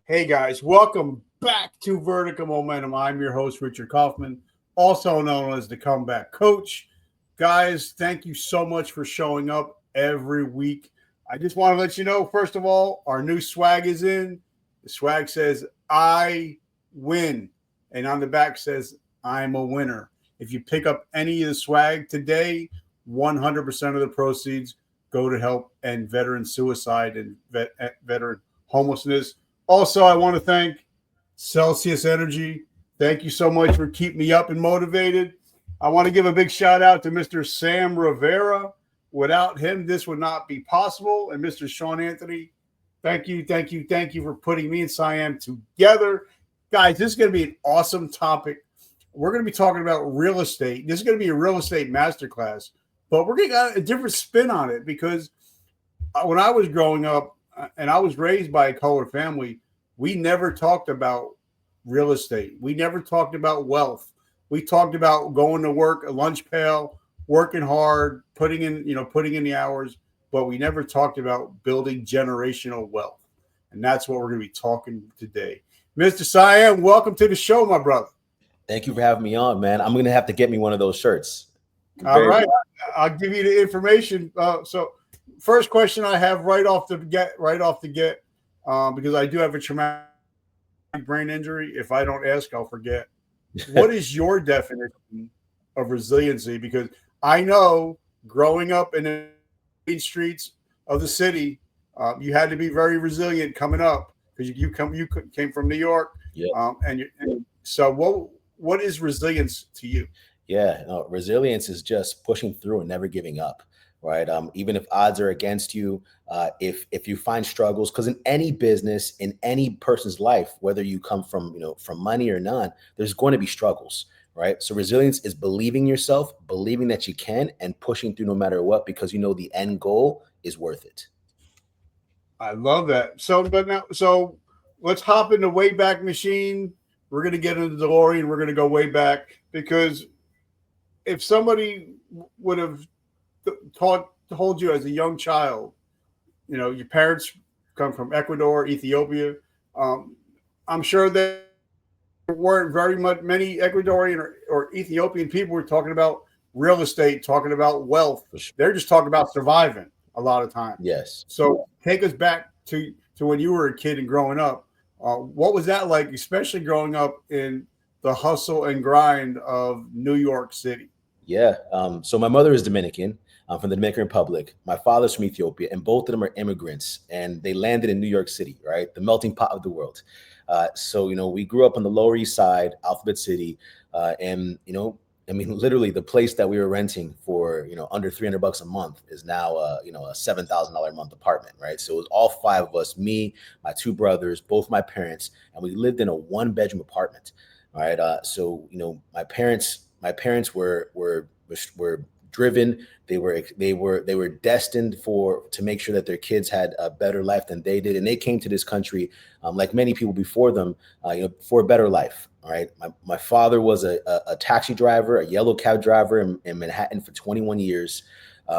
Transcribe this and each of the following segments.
Hey guys, welcome back to Vertical Momentum. I'm your host, Richard Kaufman, also known as the Comeback Coach. Guys, thank you so much for showing up every week. I just want to let you know, first of all, our new swag is in. The swag says, I win. And on the back says, I'm a winner. If you pick up any of the swag today, 100% of the proceeds go to help end veteran suicide and veteran homelessness. Also, I want to thank Celsius Energy. Thank you so much for keeping me up and motivated. I want to give a big shout out to Mr. Sam Rivera. Without him, this would not be possible. And Mr. Sean Anthony, thank you for putting me and Siam together. Guys, this is going to be an awesome topic. We're going to be talking about real estate. This is going to be a real estate masterclass, but we're going to get a different spin on it because when I was growing up, and I was raised by a colored family, we never talked about real estate. We never talked about wealth. We talked about going to work, a lunch pail, working hard, putting in the hours, but we never talked about building generational wealth. And that's what we're going to be talking today. Mr. Siam, welcome to the show, my brother. Thank you for having me on, man. I'm going to have to get me one of those shirts. All right. I'll give you the information. So first question I have right off the get, because I do have a traumatic brain injury. If I don't ask, I'll forget. What is your definition of resiliency? Because I know growing up in the main streets of the city, you had to be very resilient coming up because you came from New York. Yeah. So what is resilience to you? Yeah, no, resilience is just pushing through and never giving up, right? Even if odds are against you, if you find struggles, because in any business, in any person's life, whether you come from money or none, there's going to be struggles, right? So resilience is believing yourself, believing that you can, and pushing through no matter what, because you know the end goal is worth it. I love that. So let's hop in the Wayback Machine. We're gonna get into the DeLorean. We're gonna go way back because if somebody would have told you as a young child, your parents come from Ecuador, Ethiopia. I'm sure there weren't very many Ecuadorian or Ethiopian people were talking about real estate, talking about wealth. Sure. They're just talking about surviving a lot of times. Yes. So take us back to when you were a kid and growing up. What was that like, especially growing up in the hustle and grind of New York City? Yeah. So my mother is Dominican. I'm from the Dominican Republic. My father's from Ethiopia, and both of them are immigrants, and they landed in New York City, right? The melting pot of the world. So we grew up on the Lower East Side, Alphabet City, and literally the place that we were renting for under $300 a month is now a $7,000 a month apartment, right? So it was all five of us, me, my two brothers, both my parents, and we lived in a 1-bedroom apartment, right? So my parents were driven. They were destined to make sure that their kids had a better life than they did, and they came to this country, like many people before them, for a better life. All right, my father was a taxi driver, a yellow cab driver in Manhattan for 21 years.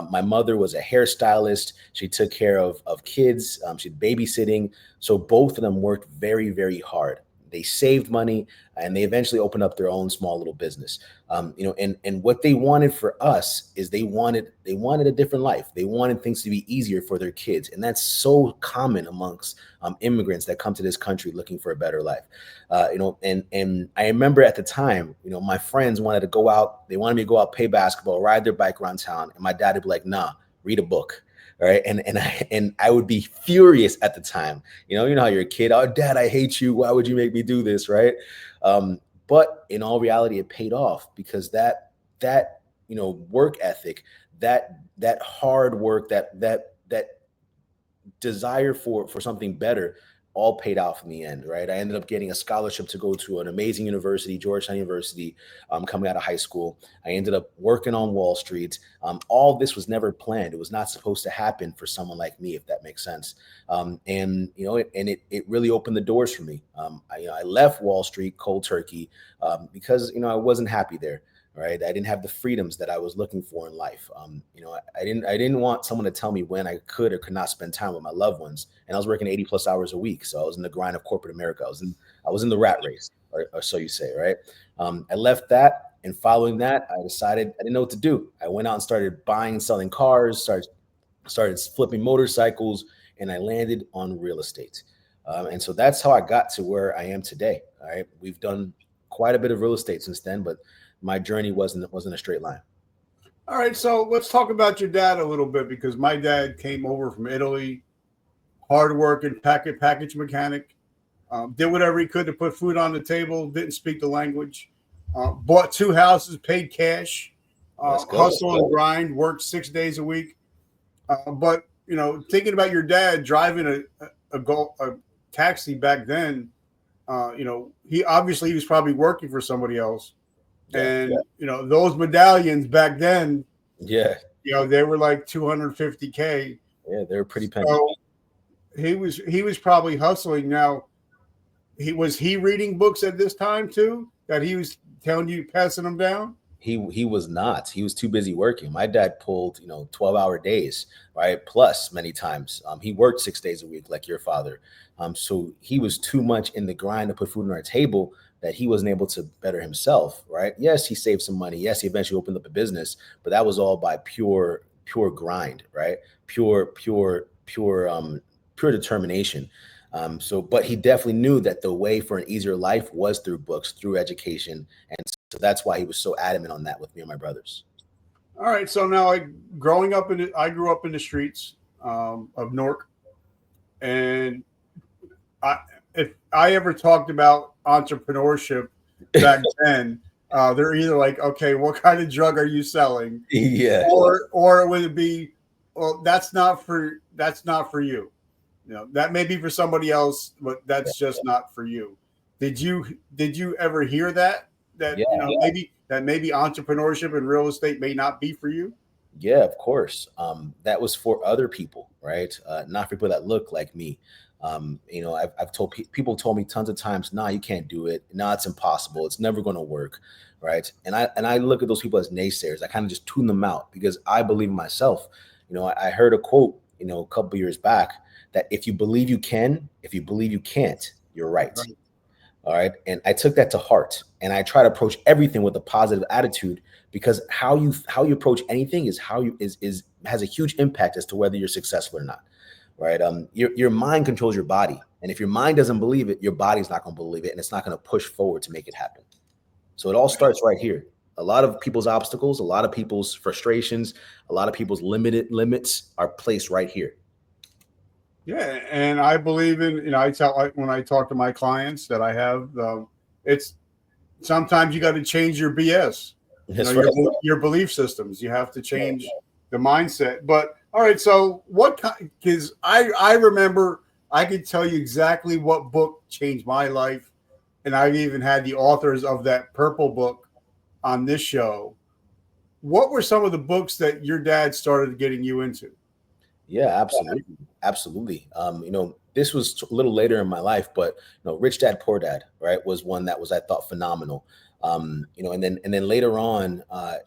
My mother was a hairstylist. She took care of kids. She did babysitting. So both of them worked very, very hard. They saved money, and they eventually opened up their own small little business. And what they wanted for us is they wanted a different life. They wanted things to be easier for their kids, and that's so common amongst immigrants that come to this country looking for a better life. And I remember at the time, my friends wanted to go out. They wanted me to go out, play basketball, ride their bike around town, and my dad would be like, "Nah, read a book." All right. And I would be furious at the time. You know how you're a kid. "Oh, Dad, I hate you. Why would you make me do this?" Right. But in all reality, it paid off because that work ethic, that hard work, that desire for something better, all paid off in the end, right? I ended up getting a scholarship to go to an amazing university, Georgetown University, coming out of high school. I ended up working on Wall Street. All this was never planned. It was not supposed to happen for someone like me, if that makes sense. It really opened the doors for me. I left Wall Street cold turkey because I wasn't happy there. right? I didn't have the freedoms that I was looking for in life. I didn't want someone to tell me when I could or could not spend time with my loved ones. And I was working 80 plus hours a week. So I was in the grind of corporate America. I was in the rat race, or so you say, right? I left that, and following that, I decided I didn't know what to do. I went out and started buying and selling cars, started flipping motorcycles, and I landed on real estate. And so that's how I got to where I am today. All right. We've done quite a bit of real estate since then, but my journey wasn't a straight line. All right, so let's talk about your dad a little bit, because my dad came over from Italy, hardworking package mechanic, did whatever he could to put food on the table, didn't speak the language, bought 2 houses, paid cash, hustle and grind, worked 6 days a week. But, thinking about your dad driving a taxi back then, he was probably working for somebody else. And those medallions back then, they were like $250K. Yeah, they were pretty penny. So he was probably hustling. Now, was he reading books at this time too, that he was telling you, passing them down? He was not. He was too busy working. My dad pulled 12-hour days, right? Plus many times he worked 6 days a week like your father. So he was too much in the grind to put food on our table that he wasn't able to better himself, right? Yes, he saved some money. Yes, he eventually opened up a business, but that was all by pure grind, right? Pure determination. But he definitely knew that the way for an easier life was through books, through education. And so that's why he was so adamant on that with me and my brothers. All right. So now I grew up in the streets of Newark. And if I ever talked about entrepreneurship back then, they're either like, okay, what kind of drug are you selling? Yeah. Or would it be, well, that's not for you. That may be for somebody else, but that's just not for you. Did you ever hear that maybe entrepreneurship and real estate may not be for you? Yeah, of course. That was for other people, right? Not for people that look like me. I've told people told me tons of times, nah, you can't do it. Nah, it's impossible. It's never going to work. Right. And I look at those people as naysayers. I kind of just tune them out because I believe in myself. I heard a quote, a couple years back that if you believe you can, if you believe you can't, you're right. All right. And I took that to heart, and I try to approach everything with a positive attitude, because how you approach anything is has a huge impact as to whether you're successful or not. Right. Your mind controls your body. And if your mind doesn't believe it, your body's not going to believe it, and it's not going to push forward to make it happen. So it all starts right here. A lot of people's obstacles, a lot of people's frustrations, a lot of people's limits are placed right here. Yeah, and I believe in, when I talk to my clients that I have, it's sometimes you got to change your BS, your belief systems. You have to change the mindset. But all right, so because I remember, I could tell you exactly what book changed my life. And I've even had the authors of that purple book on this show. What were some of the books that your dad started getting you into? Yeah, absolutely. Absolutely. This was a little later in my life, but Rich Dad Poor Dad, right, was one that was, I thought, phenomenal. And then later on,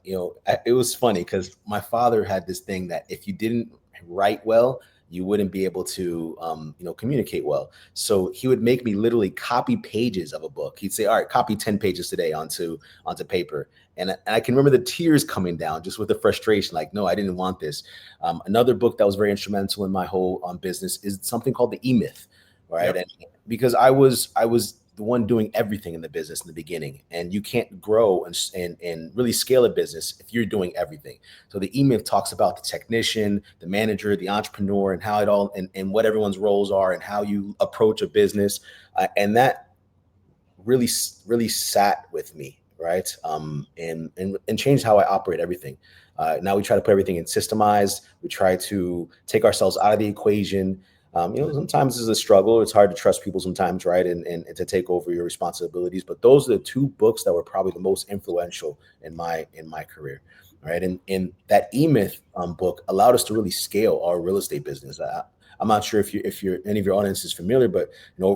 it was funny because my father had this thing that if you didn't write well, you wouldn't be able to, communicate well. So he would make me literally copy pages of a book. He'd say, all right, copy 10 pages today onto paper. And I can remember the tears coming down just with the frustration, like, no, I didn't want this. Another book that was very instrumental in my whole business is something called the E-Myth, right? Yep. And because I was the one doing everything in the business in the beginning, and you can't grow and really scale a business if you're doing everything. So the E-Myth talks about the technician, the manager, the entrepreneur, and how it all and what everyone's roles are and how you approach a business, and that really sat with me, right? And changed how I operate everything. Now we try to put everything in systemized. We try to take ourselves out of the equation. Sometimes it's a struggle. It's hard to trust people sometimes, right? And to take over your responsibilities. But those are the 2 books that were probably the most influential in my career, right? And that E-Myth book allowed us to really scale our real estate business. I'm not sure if any of your audience is familiar, but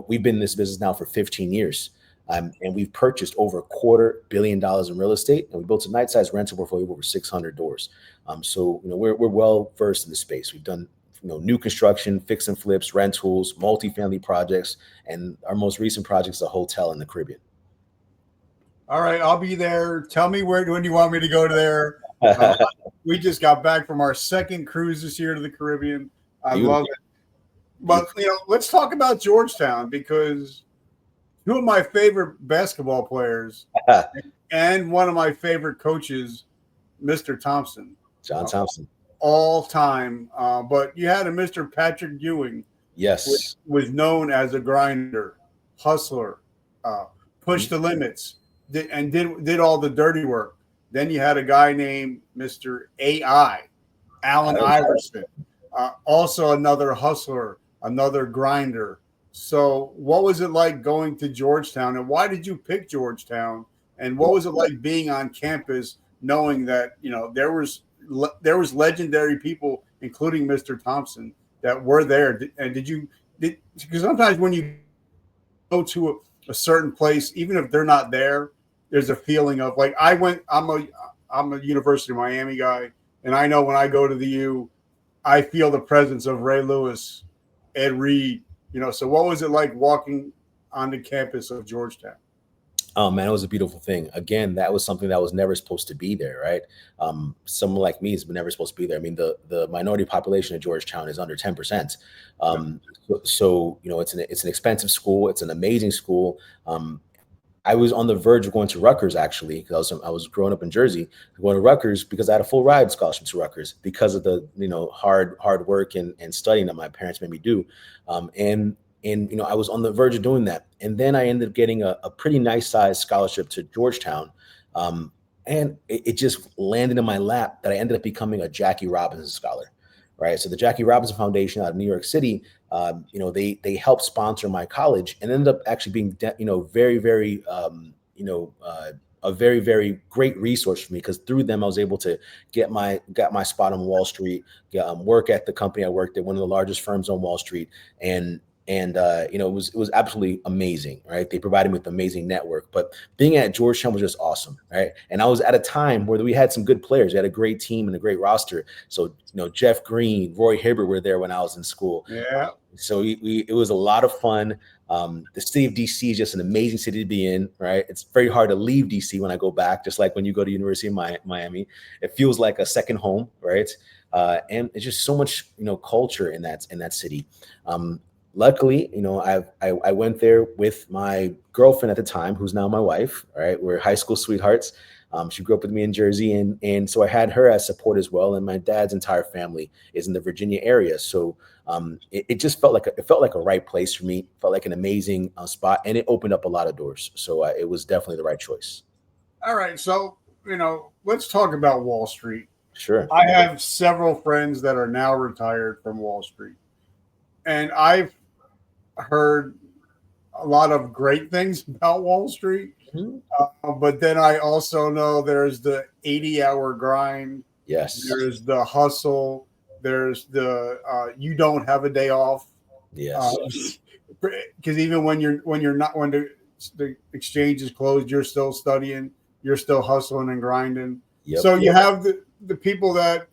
we've been in this business now for 15 years. And we've purchased over $250 million in real estate, and we built a night-sized rental portfolio of over 600 doors. So we're well versed in the space. We've done new construction, fix and flips, rentals, multifamily projects, and our most recent project is a hotel in the Caribbean. All right, I'll be there. Tell me when do you want me to go to there? We just got back from our second cruise this year to the Caribbean. I love it. But let's talk about Georgetown, because two of my favorite basketball players and one of my favorite coaches, Mr. Thompson. John Thompson. All time. But you had a Mr. Patrick Ewing. Yes. Was known as a grinder, hustler, pushed the limits, did all the dirty work. Then you had a guy named Mr. AI, Allen Iverson, also another hustler, another grinder. So what was it like going to Georgetown, and why did you pick Georgetown? And what was it like being on campus, knowing that there was legendary people, including Mr. Thompson, that were there? And because sometimes when you go to a certain place, even if they're not there, there's a feeling of like, I'm a University of Miami guy, and I know when I go to the U, I feel the presence of Ray Lewis, Ed Reed. So what was it like walking on the campus of Georgetown? Oh man, it was a beautiful thing. Again, that was something that was never supposed to be there, right? Someone like me has been never supposed to be there. I mean, the minority population of Georgetown is under 10%. So it's an expensive school. It's an amazing school. I was on the verge of going to Rutgers, actually, because I was growing up in Jersey, going to Rutgers because I had a full ride scholarship to Rutgers because of the hard work and studying that my parents made me do. And I was on the verge of doing that. And then I ended up getting a pretty nice sized scholarship to Georgetown. And it just landed in my lap that I ended up becoming a Jackie Robinson scholar, right? So the Jackie Robinson Foundation out of New York City, they helped sponsor my college and ended up actually being, very, very, a very, very great resource for me, because through them I was able to got my spot on Wall Street, work at the company I worked at, one of the largest firms on Wall Street, and it was absolutely amazing, right? They provided me with an amazing network, but being at Georgetown was just awesome, right? And I was at a time where we had some good players. We had a great team and a great roster. So, Jeff Green, Roy Hibbert were there when I was in school. Yeah. So it was a lot of fun. The city of DC is just an amazing city to be in, right? It's very hard to leave DC when I go back, just like when you go to University of Miami. It feels like a second home, right? And it's just so much, culture in that city. Luckily, I went there with my girlfriend at the time, who's now my wife. Right, we're high school sweethearts. She grew up with me in Jersey, and so I had her as support as well. And my dad's entire family is in the Virginia area, so it just felt like a right place for me. Felt like an amazing spot, and it opened up a lot of doors. So it was definitely the right choice. All right, so let's talk about Wall Street. Sure. I have several friends that are now retired from Wall Street, and I've heard a lot of great things about Wall Street. Mm-hmm. But then I also know there's the 80-hour grind. Yes. There's the hustle. There's the you don't have a day off. Yes. Because even when the exchange is closed, you're still studying. You're still hustling and grinding. Yep. So you have the people that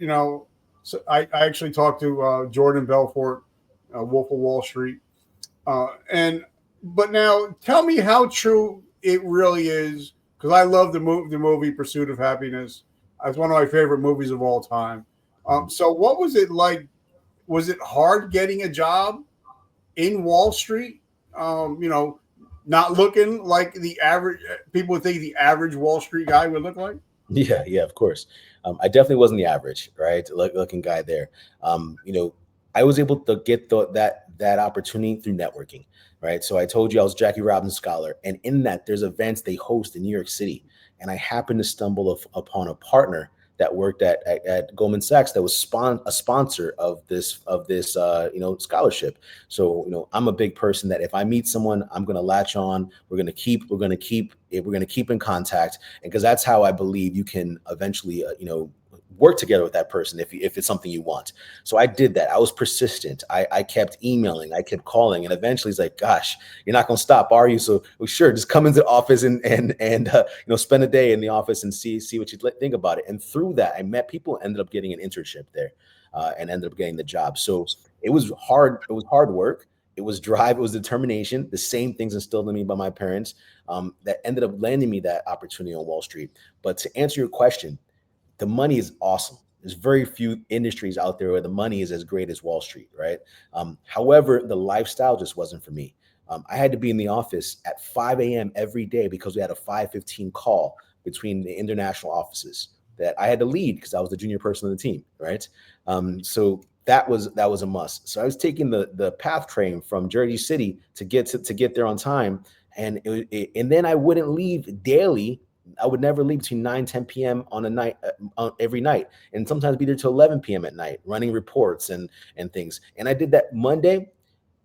So I actually talked to Jordan Belfort, Wolf of Wall Street. But now tell me how true it really is, because I love the movie Pursuit of Happiness. It's one of my favorite movies of all time. So what was it like? Was it hard getting a job in Wall Street? Not looking like the average people would think the average Wall Street guy would look like. Yeah, of course. I definitely wasn't the average, right? Looking guy there. I was able to get that opportunity through networking, right? So I told you I was Jackie Robinson scholar, and in that there's events they host in New York City, and I happened to stumble upon a partner that worked at Goldman Sachs that was a sponsor of this scholarship. So I'm a big person that if I meet someone, I'm going to latch on. We're going to keep in contact, and because that's how I believe you can eventually work together with that person if it's something you want. So I did that. I was persistent. I kept emailing, I kept calling, and eventually he's like, "Gosh, you're not gonna stop, are you?" So, well, sure, just come into the office and spend a day in the office and see what you think about it. And through that, I met people, ended up getting an internship there, and ended up getting the job. So it was hard. It was hard work. It was drive. It was determination. The same things instilled in me by my parents that ended up landing me that opportunity on Wall Street. But to answer your question, the money is awesome. There's very few industries out there where the money is as great as Wall Street, right? However, the lifestyle just wasn't for me. I had to be in the office at 5 a.m. every day because we had a 5:15 call between the international offices that I had to lead because I was the junior person on the team, right? So that was a must. So I was taking the PATH train from Jersey City to get there on time, and and then I wouldn't leave daily. I would never leave between 9, 10 p.m. on a night, every night, and sometimes be there till 11 p.m. at night, running reports and things. And I did that Monday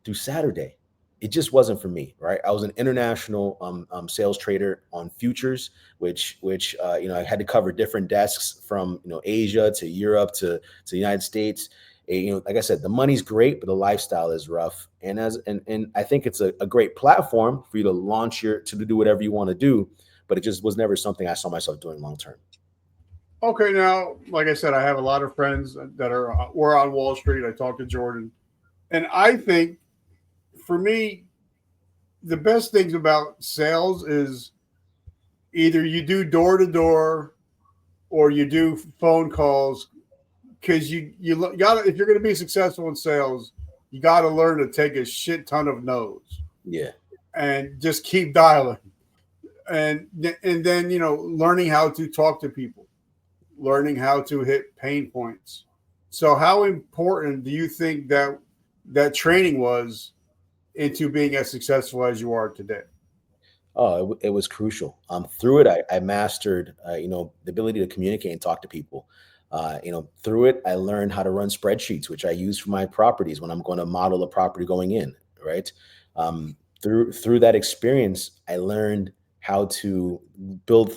through Saturday. It just wasn't for me, right? I was an international sales trader on futures, which I had to cover different desks from Asia to Europe to the United States. Like I said, the money's great, but the lifestyle is rough. And I think it's a great platform for you to launch to do whatever you want to do. But it just was never something I saw myself doing long term. Okay, now, like I said, I have a lot of friends that were on Wall Street. I talked to Jordan, and I think for me, the best things about sales is either you do door to door or you do phone calls, because you got, if you're going to be successful in sales, you got to learn to take a shit ton of no's. Yeah, and just keep dialing. And then learning how to talk to people, learning how to hit pain points. So how important do you think that training was into being as successful as you are today? Oh, it was crucial. Through it, I mastered the ability to communicate and talk to people. Through it, I learned how to run spreadsheets, which I use for my properties when I'm going to model a property going in. Right. Through that experience, I learned how to build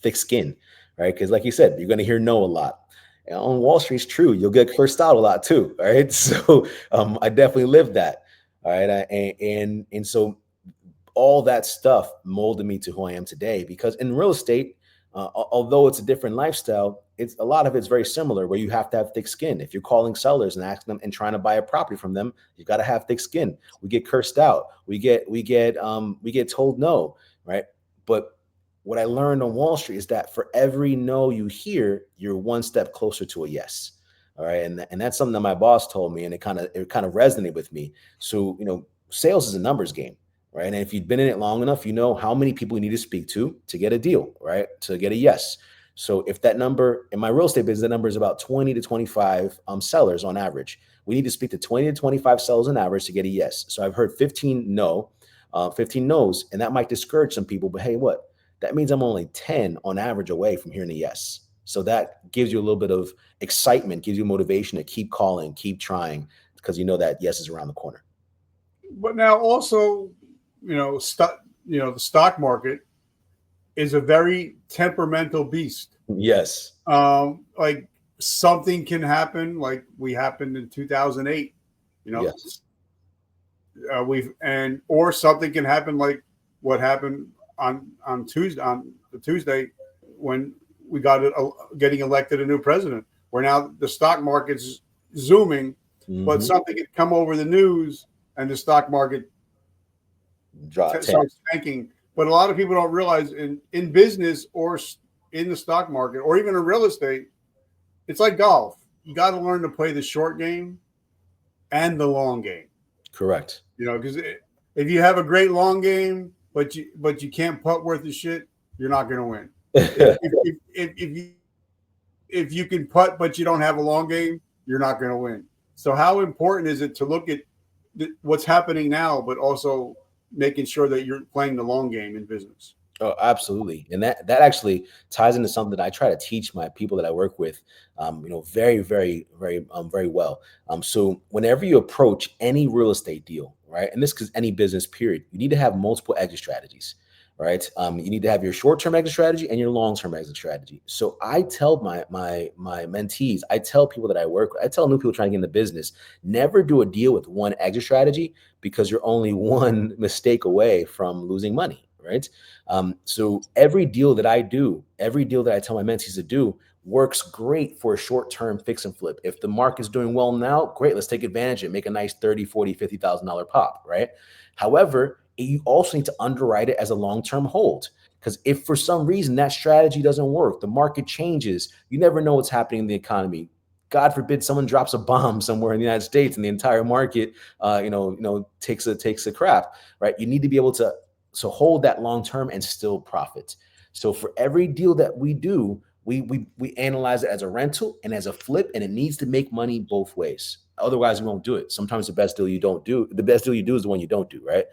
thick skin, right? Because like you said, you're going to hear no a lot. And on Wall Street, it's true. You'll get cursed out a lot too, right? So I definitely lived that, all right? And so all that stuff molded me to who I am today. Because in real estate, although it's a different lifestyle, it's a lot of it's very similar, where you have to have thick skin. If you're calling sellers and asking them and trying to buy a property from them, you got to have thick skin. We get cursed out. We get told no, right? But what I learned on Wall Street is that for every no you hear, you're one step closer to a yes. All right, and that's something that my boss told me, and it kind of resonated with me. So sales is a numbers game. Right. And if you've been in it long enough, you know how many people you need to speak to get a deal, right? To get a yes. So if that number in my real estate business, the number is about 20 to 25 sellers on average. We need to speak to 20 to 25 sellers on average to get a yes. So I've heard 15 no's, and that might discourage some people. But hey, what? That means I'm only 10 on average away from hearing a yes. So that gives you a little bit of excitement, gives you motivation to keep calling, keep trying, because you know that yes is around the corner. But now also, the stock market is a very temperamental beast. Yes. Like something can happen, like we happened in 2008. Yes. Or something can happen like what happened on the Tuesday when we got getting elected a new president. Where now the stock market's zooming, but something can come over the news and the stock market starts tanking. But a lot of people don't realize in business or in the stock market or even in real estate, it's like golf. You got to learn to play the short game and the long game. Correct. Because if you have a great long game, but you can't putt worth of shit, you're not going to win. If you can putt but you don't have a long game, you're not going to win. So how important is it to look at what's happening now, but also making sure that you're playing the long game in business? Oh, absolutely. And that actually ties into something that I try to teach my people that I work with, very, very, very, very well. So whenever you approach any real estate deal, right, and this is any business period, you need to have multiple exit strategies, right? You need to have your short-term exit strategy and your long-term exit strategy. So I tell my mentees, I tell people that I work with, I tell new people trying to get in the business, never do a deal with one exit strategy, because you're only one mistake away from losing money, right? So every deal that I do, every deal that I tell my mentees to do, works great for a short-term fix and flip. If the market's doing well now, great, let's take advantage of it, make a nice 30, 40, $50,000 pop, right? However, you also need to underwrite it as a long-term hold, because if for some reason that strategy doesn't work, the market changes, you never know what's happening in the economy. God forbid someone drops a bomb somewhere in the United States and the entire market, takes a crap, right? You need to be able to hold that long-term and still profit. So for every deal that we do, we analyze it as a rental and as a flip, and it needs to make money both ways. Otherwise, we won't do it. Sometimes the best deal you do is the one you don't do, right?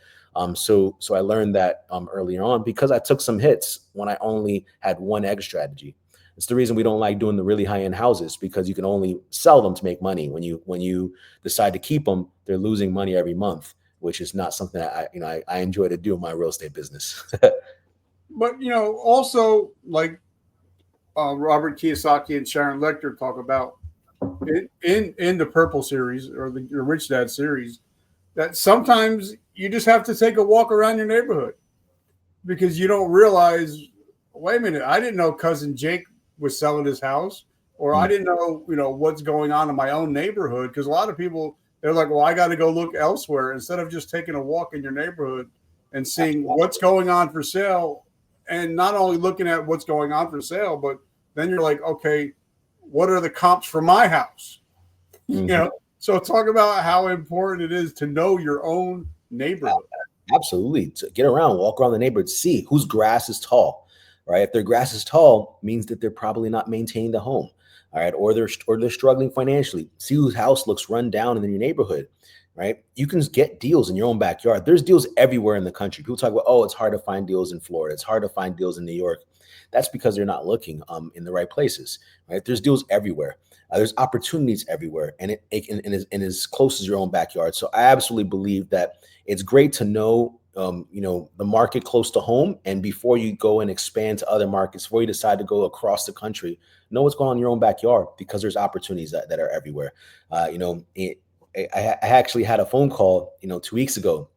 So I learned that earlier on, because I took some hits when I only had one exit strategy. It's the reason we don't like doing the really high-end houses, because you can only sell them to make money. When you decide to keep them, they're losing money every month, which is not something I enjoy to do in my real estate business. But also, like Robert Kiyosaki and Sharon Lecter talk about in the Purple series, or the Rich Dad series, that sometimes you just have to take a walk around your neighborhood, because you don't realize, wait a minute, I didn't know cousin Jake was selling his house, or I didn't know, what's going on in my own neighborhood. Because a lot of people, they're like, well, I got to go look elsewhere, instead of just taking a walk in your neighborhood and seeing what's going on for sale. And not only looking at what's going on for sale, but then you're like, okay, what are the comps for my house? Mm-hmm. So talk about how important it is to know your own neighborhood. Absolutely. To get around, walk around the neighborhood, see whose grass is tall, right? If their grass is tall, means that they're probably not maintaining the home, all right? Or they're struggling financially. See whose house looks run down in your neighborhood, right? You can get deals in your own backyard. There's deals everywhere in the country. People talk about, oh, it's hard to find deals in Florida. It's hard to find deals in New York. That's because they're not looking in the right places, right? There's deals everywhere. There's opportunities everywhere, and it is close as your own backyard. So I absolutely believe that it's great to know, the market close to home, and before you go and expand to other markets, before you decide to go across the country, know what's going on in your own backyard, because there's opportunities that are everywhere. I actually had a phone call, 2 weeks ago,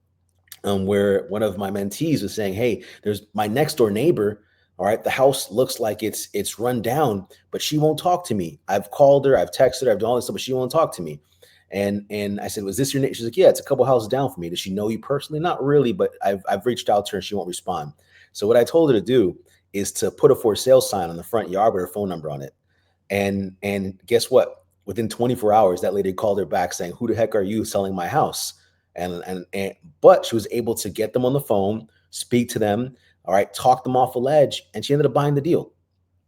where one of my mentees was saying, "Hey, there's my next door neighbor. All right, the house looks like it's run down, but she won't talk to me. I've called her, I've texted her, I've done all this stuff, but she won't talk to me." And I said, "Was this your neighbor?" She's like, "Yeah, it's a couple houses down from me." "Does she know you personally?" "Not really, but I've reached out to her and she won't respond." So what I told her to do is to put a for sale sign on the front yard with her phone number on it. And guess what? Within 24 hours, that lady called her back saying, "Who the heck are you selling my house?" But she was able to get them on the phone, speak to them, all right, talk them off a ledge, and she ended up buying the deal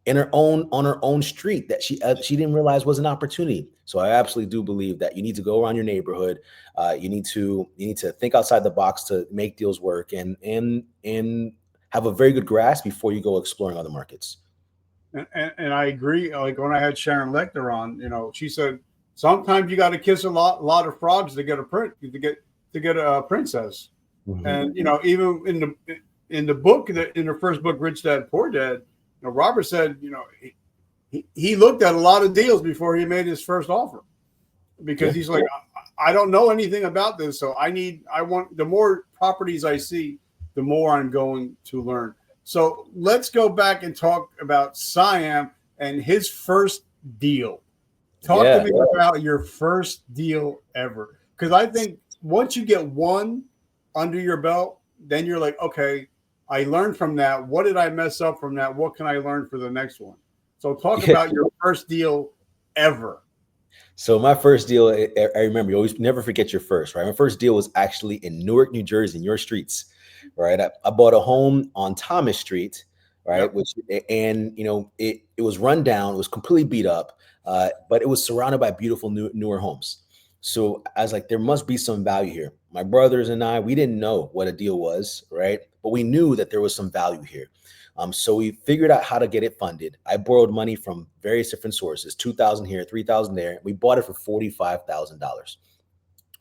on her own street that she didn't realize was an opportunity. So I absolutely do believe that you need to go around your neighborhood. You need to think outside the box to make deals work, and have a very good grasp before you go exploring other markets. And I agree. Like when I had Sharon Lecter on, she said sometimes you got to kiss a lot of frogs to get a princess. Mm-hmm. And even in the book, in her first book, Rich Dad Poor Dad, Robert said, he looked at a lot of deals before he made his first offer, because he's like, I don't know anything about this, so the more properties I see, the more I'm going to learn. So let's go back and talk about Siam and his first deal. Talk to me about your first deal ever, because I think once you get one under your belt, then you're like, okay, I learned from that. What did I mess up from that? What can I learn for the next one? So talk about your first deal ever. So my first deal, I remember, you always never forget your first, right? My first deal was actually in Newark, New Jersey, in your streets, right? I bought a home on Thomas Street, right? Yep. It was run down. It was completely beat up, but it was surrounded by beautiful newer homes. So I was like, there must be some value here. My brothers and I, we didn't know what a deal was, right? But we knew that there was some value here. So we figured out how to get it funded. I borrowed money from various different sources, $2,000 here, $3,000 there. We bought it for $45,000.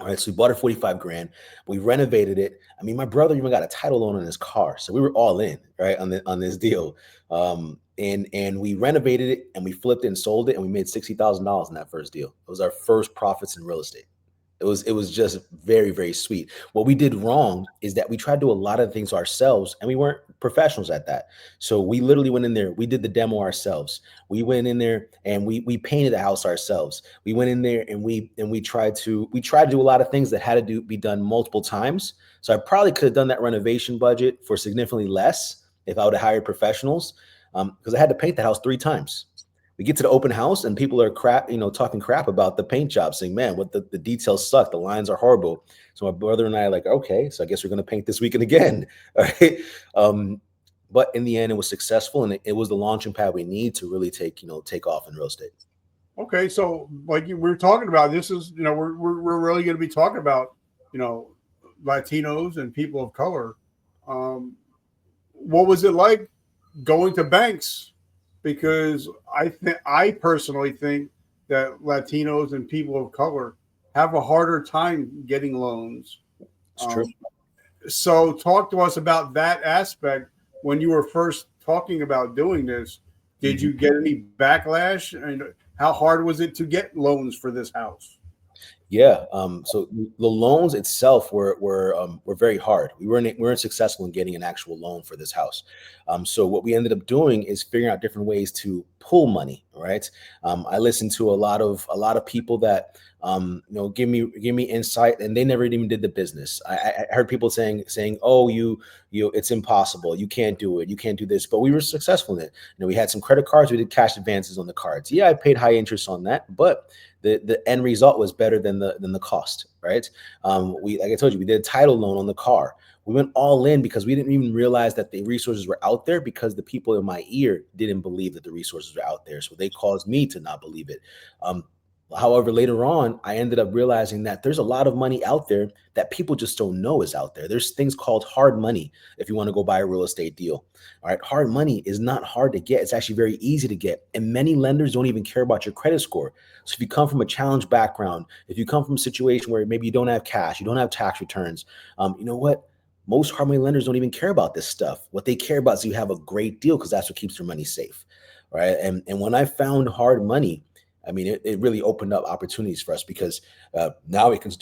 All right, so we bought it 45 grand. We renovated it. I mean, my brother even got a title loan on his car, so we were all in, right, on this deal. And we renovated it and we flipped it and sold it, and we made $60,000 in that first deal. It was our first profits in real estate. It was just very, very sweet. What we did wrong is that we tried to do a lot of things ourselves, and we weren't professionals at that. So we literally went in there. We did the demo ourselves. We went in there and we painted the house ourselves. We went in there and we tried to do a lot of things that had to be done multiple times. So I probably could have done that renovation budget for significantly less if I would have hired professionals, because I had to paint the house 3 times. We get to the open house and people are talking crap about the paint job, saying, man, what the details suck. The lines are horrible. So my brother and I are like, okay, so I guess we're going to paint this weekend again. All right. But in the end, it was successful, and it was the launching pad we need to really take off in real estate. Okay. So like we were talking about, this is, we're really going to be talking about, Latinos and people of color. What was it like going to banks? Because I personally think that Latinos and people of color have a harder time getting loans. It's true. So talk to us about that aspect. When you were first talking about doing this, did you get any backlash? And how hard was it to get loans for this house? Yeah. So the loans itself were very hard. We weren't successful in getting an actual loan for this house. So what we ended up doing is figuring out different ways to pull money. Right. I listened to a lot of people that give me insight, and they never even did the business. I heard people saying, oh, you it's impossible. You can't do it. You can't do this. But we were successful in it. We had some credit cards. We did cash advances on the cards. Yeah, I paid high interest on that, but the end result was better than the cost, right? Like I told you, we did a title loan on the car. We went all in because we didn't even realize that the resources were out there, because the people in my ear didn't believe that the resources were out there. So they caused me to not believe it. However, later on, I ended up realizing that there's a lot of money out there that people just don't know is out there. There's things called hard money if you want to go buy a real estate deal. All right. Hard money is not hard to get. It's actually very easy to get. And many lenders don't even care about your credit score. So if you come from a challenged background, if you come from a situation where maybe you don't have cash, you don't have tax returns, you know what? Most hard money lenders don't even care about this stuff. What they care about is you have a great deal, because that's what keeps their money safe. Right. And when I found hard money, I mean, it really opened up opportunities for us, because now we can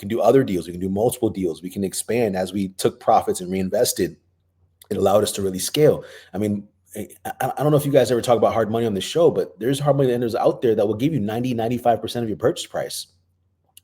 do other deals. We can do multiple deals. We can expand as we took profits and reinvested. It allowed us to really scale. I mean, I don't know if you guys ever talk about hard money on the show, but there's hard money lenders out there that will give you 95% of your purchase price,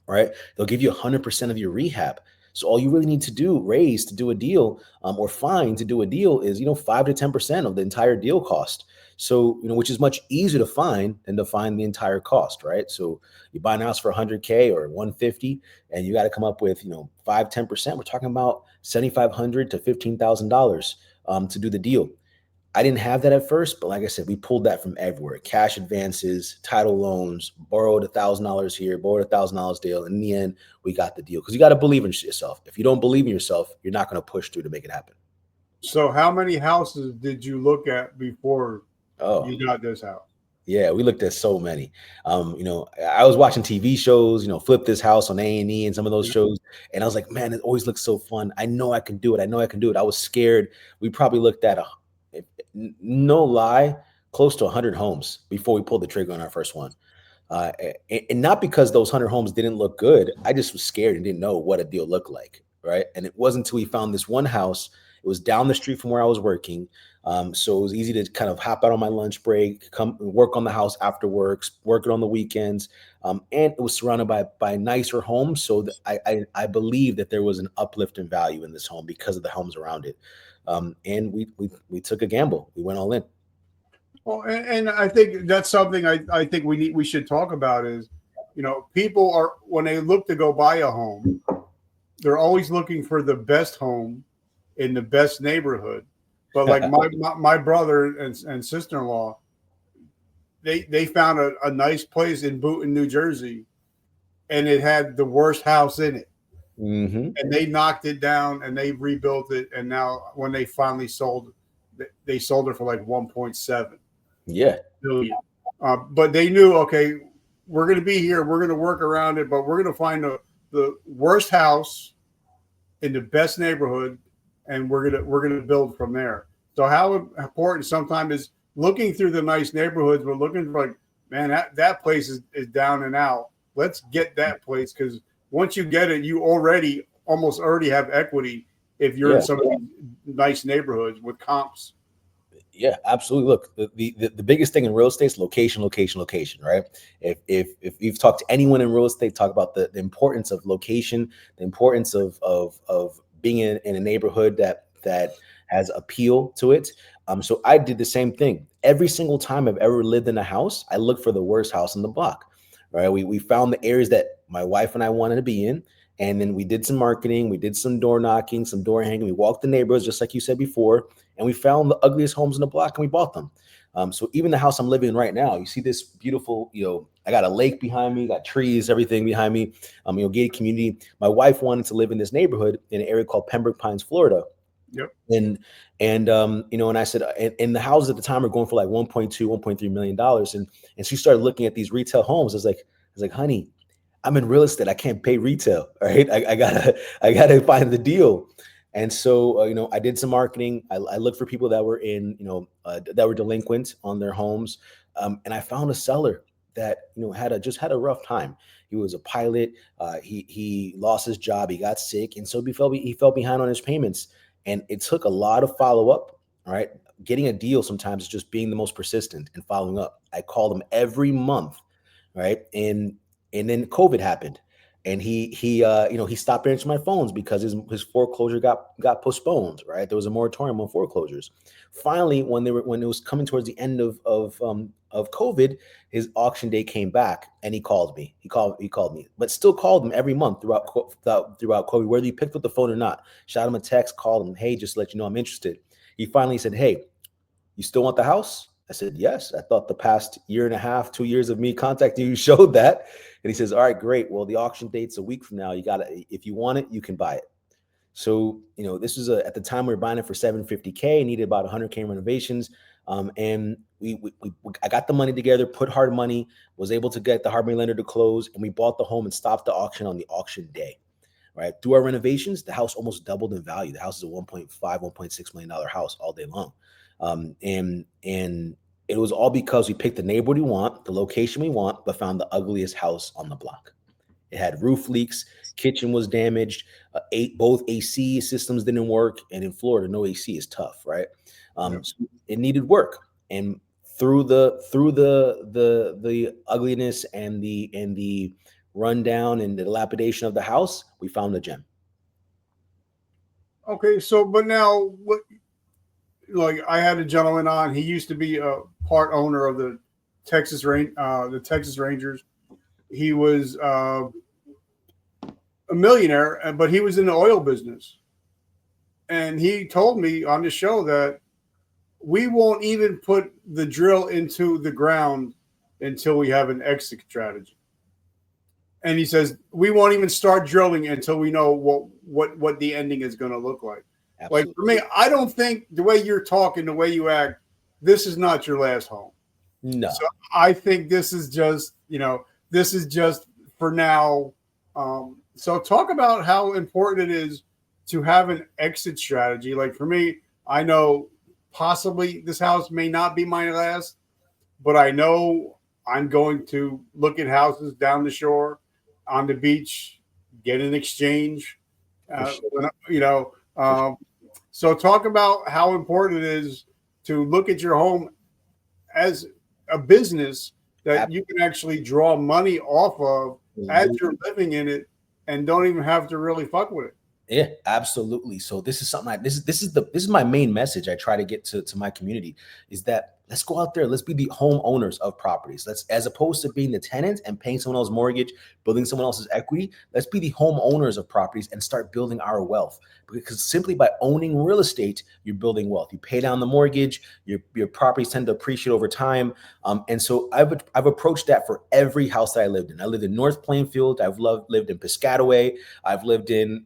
right? They'll give you 100% of your rehab. So all you really need to raise to do a deal, or find to do a deal, is 5 to 10% of the entire deal cost. So, which is much easier to find than to find the entire cost, right? So you buy a house for 100K or 150, and you got to come up with, 5, 10%. We're talking about $7,500 to $15,000 to do the deal. I didn't have that at first, but like I said, we pulled that from everywhere: cash advances, title loans, borrowed $1,000 here, borrowed $1,000 deal. And in the end, we got the deal, because you got to believe in yourself. If you don't believe in yourself, you're not going to push through to make it happen. So how many houses did you look at before you got this house? Yeah, we looked at so many. I was watching TV shows, Flip This House on A&E and some of those shows. And I was like, man, it always looks so fun. I know I can do it. I was scared. We probably looked at, no lie, close to 100 homes before we pulled the trigger on our first one. And not because those 100 homes didn't look good. I just was scared and didn't know what a deal looked like, right? And it wasn't until we found this one house. It was down the street from where I was working. So it was easy to kind of hop out on my lunch break, come work on the house after work, work it on the weekends. And it was surrounded by nicer homes. So that I believe that there was an uplift in value in this home because of the homes around it. And we took a gamble. We went all in. Well, and I think that's something I think we should talk about is, people are, when they look to go buy a home, they're always looking for the best home in the best neighborhood. But like my brother and sister-in-law, they found a nice place in Boonton, New Jersey, and it had the worst house in it. Mm-hmm. And they knocked it down and they rebuilt it. And now when they finally sold it, they sold it for like 1.7 billion. But they knew, okay, we're going to be here. We're going to work around it, but we're going to find the worst house in the best neighborhood, and we're gonna build from there. So how important sometimes is looking through the nice neighborhoods, but looking for like, man, that place is down and out. Let's get that place, because once you get it, you almost already have equity if you're in some of these nice neighborhoods with comps. Yeah, absolutely. Look, the biggest thing in real estate is location, location, location, right? If you've talked to anyone in real estate, talk about the importance of location, the importance of being in a neighborhood that has appeal to it. So I did the same thing. Every single time I've ever lived in a house, I looked for the worst house in the block. Right? We found the areas that my wife and I wanted to be in. And then we did some marketing, we did some door knocking, some door hanging. We walked the neighborhoods, just like you said before, and we found the ugliest homes in the block and we bought them. So even the house I'm living in right now, you see this beautiful, I got a lake behind me, got trees, everything behind me, gated community. My wife wanted to live in this neighborhood in an area called Pembroke Pines, Florida. Yep. And I said, and the houses at the time are going for like 1.3 million dollars. And she started looking at these retail homes. I was like, honey, I'm in real estate. I can't pay retail. All right. I gotta find the deal. And so, I did some marketing. I looked for people that were that were delinquent on their homes. And I found a seller that, just had a rough time. He was a pilot. He lost his job. He got sick. And so he fell behind on his payments. And it took a lot of follow-up. All right. Getting a deal sometimes is just being the most persistent and following up. I called him every month. Right. And then COVID happened, and he stopped answering my phones because his foreclosure got postponed. Right. There was a moratorium on foreclosures. Finally, when it was coming towards the end of COVID, his auction day came back, and he called me. He called me, but still called him every month throughout COVID, whether he picked up the phone or not. Shot him a text, called him, hey, just to let you know I'm interested. He finally said, hey, you still want the house? I said, yes. I thought the past year and a half, 2 years of me contacting you showed that. And he says, all right, great. Well, the auction date's a week from now. If you want it, you can buy it. So, this was at the time we were buying it for $750K, needed about $100K in renovations. And I got the money together, put hard money, was able to get the hard money lender to close, and we bought the home and stopped the auction on the auction day. Right. Through our renovations, the house almost doubled in value. The house is a $1.6 million house all day long. And it was all because we picked the neighborhood we want, the location we want, but found the ugliest house on the block. It had roof leaks, kitchen was damaged, both AC systems didn't work, and in Florida, no AC is tough, right? So it needed work, and through the ugliness and the rundown and the dilapidation of the house, we found the gem. Okay, so but now what? Like I had a gentleman on. He used to be a part owner of the Texas Rangers. He was a millionaire, but he was in the oil business. And he told me on the show that we won't even put the drill into the ground until we have an exit strategy. And he says we won't even start drilling until we know what the ending is going to look like. Absolutely. Like for me, I don't think the way you're talking, the way you act, this is not your last home. No. So I think this is just, for now. So talk about how important it is to have an exit strategy. Like for me, I know possibly this house may not be my last, but I know I'm going to look at houses down the shore, on the beach, get an exchange, so talk about how important it is to look at your home as a business that you can actually draw money off of as you're living in it and don't even have to really fuck with it. Yeah, absolutely. So this is something this is my main message I try to get to my community is that let's go out there. Let's be the homeowners of properties. Let's, as opposed to being the tenant and paying someone else's mortgage, building someone else's equity, let's be the homeowners of properties and start building our wealth. Because simply by owning real estate, you're building wealth. You pay down the mortgage, your properties tend to appreciate over time. And so I've approached that for every house that I lived in. I lived in North Plainfield. I've lived in Piscataway. I've lived in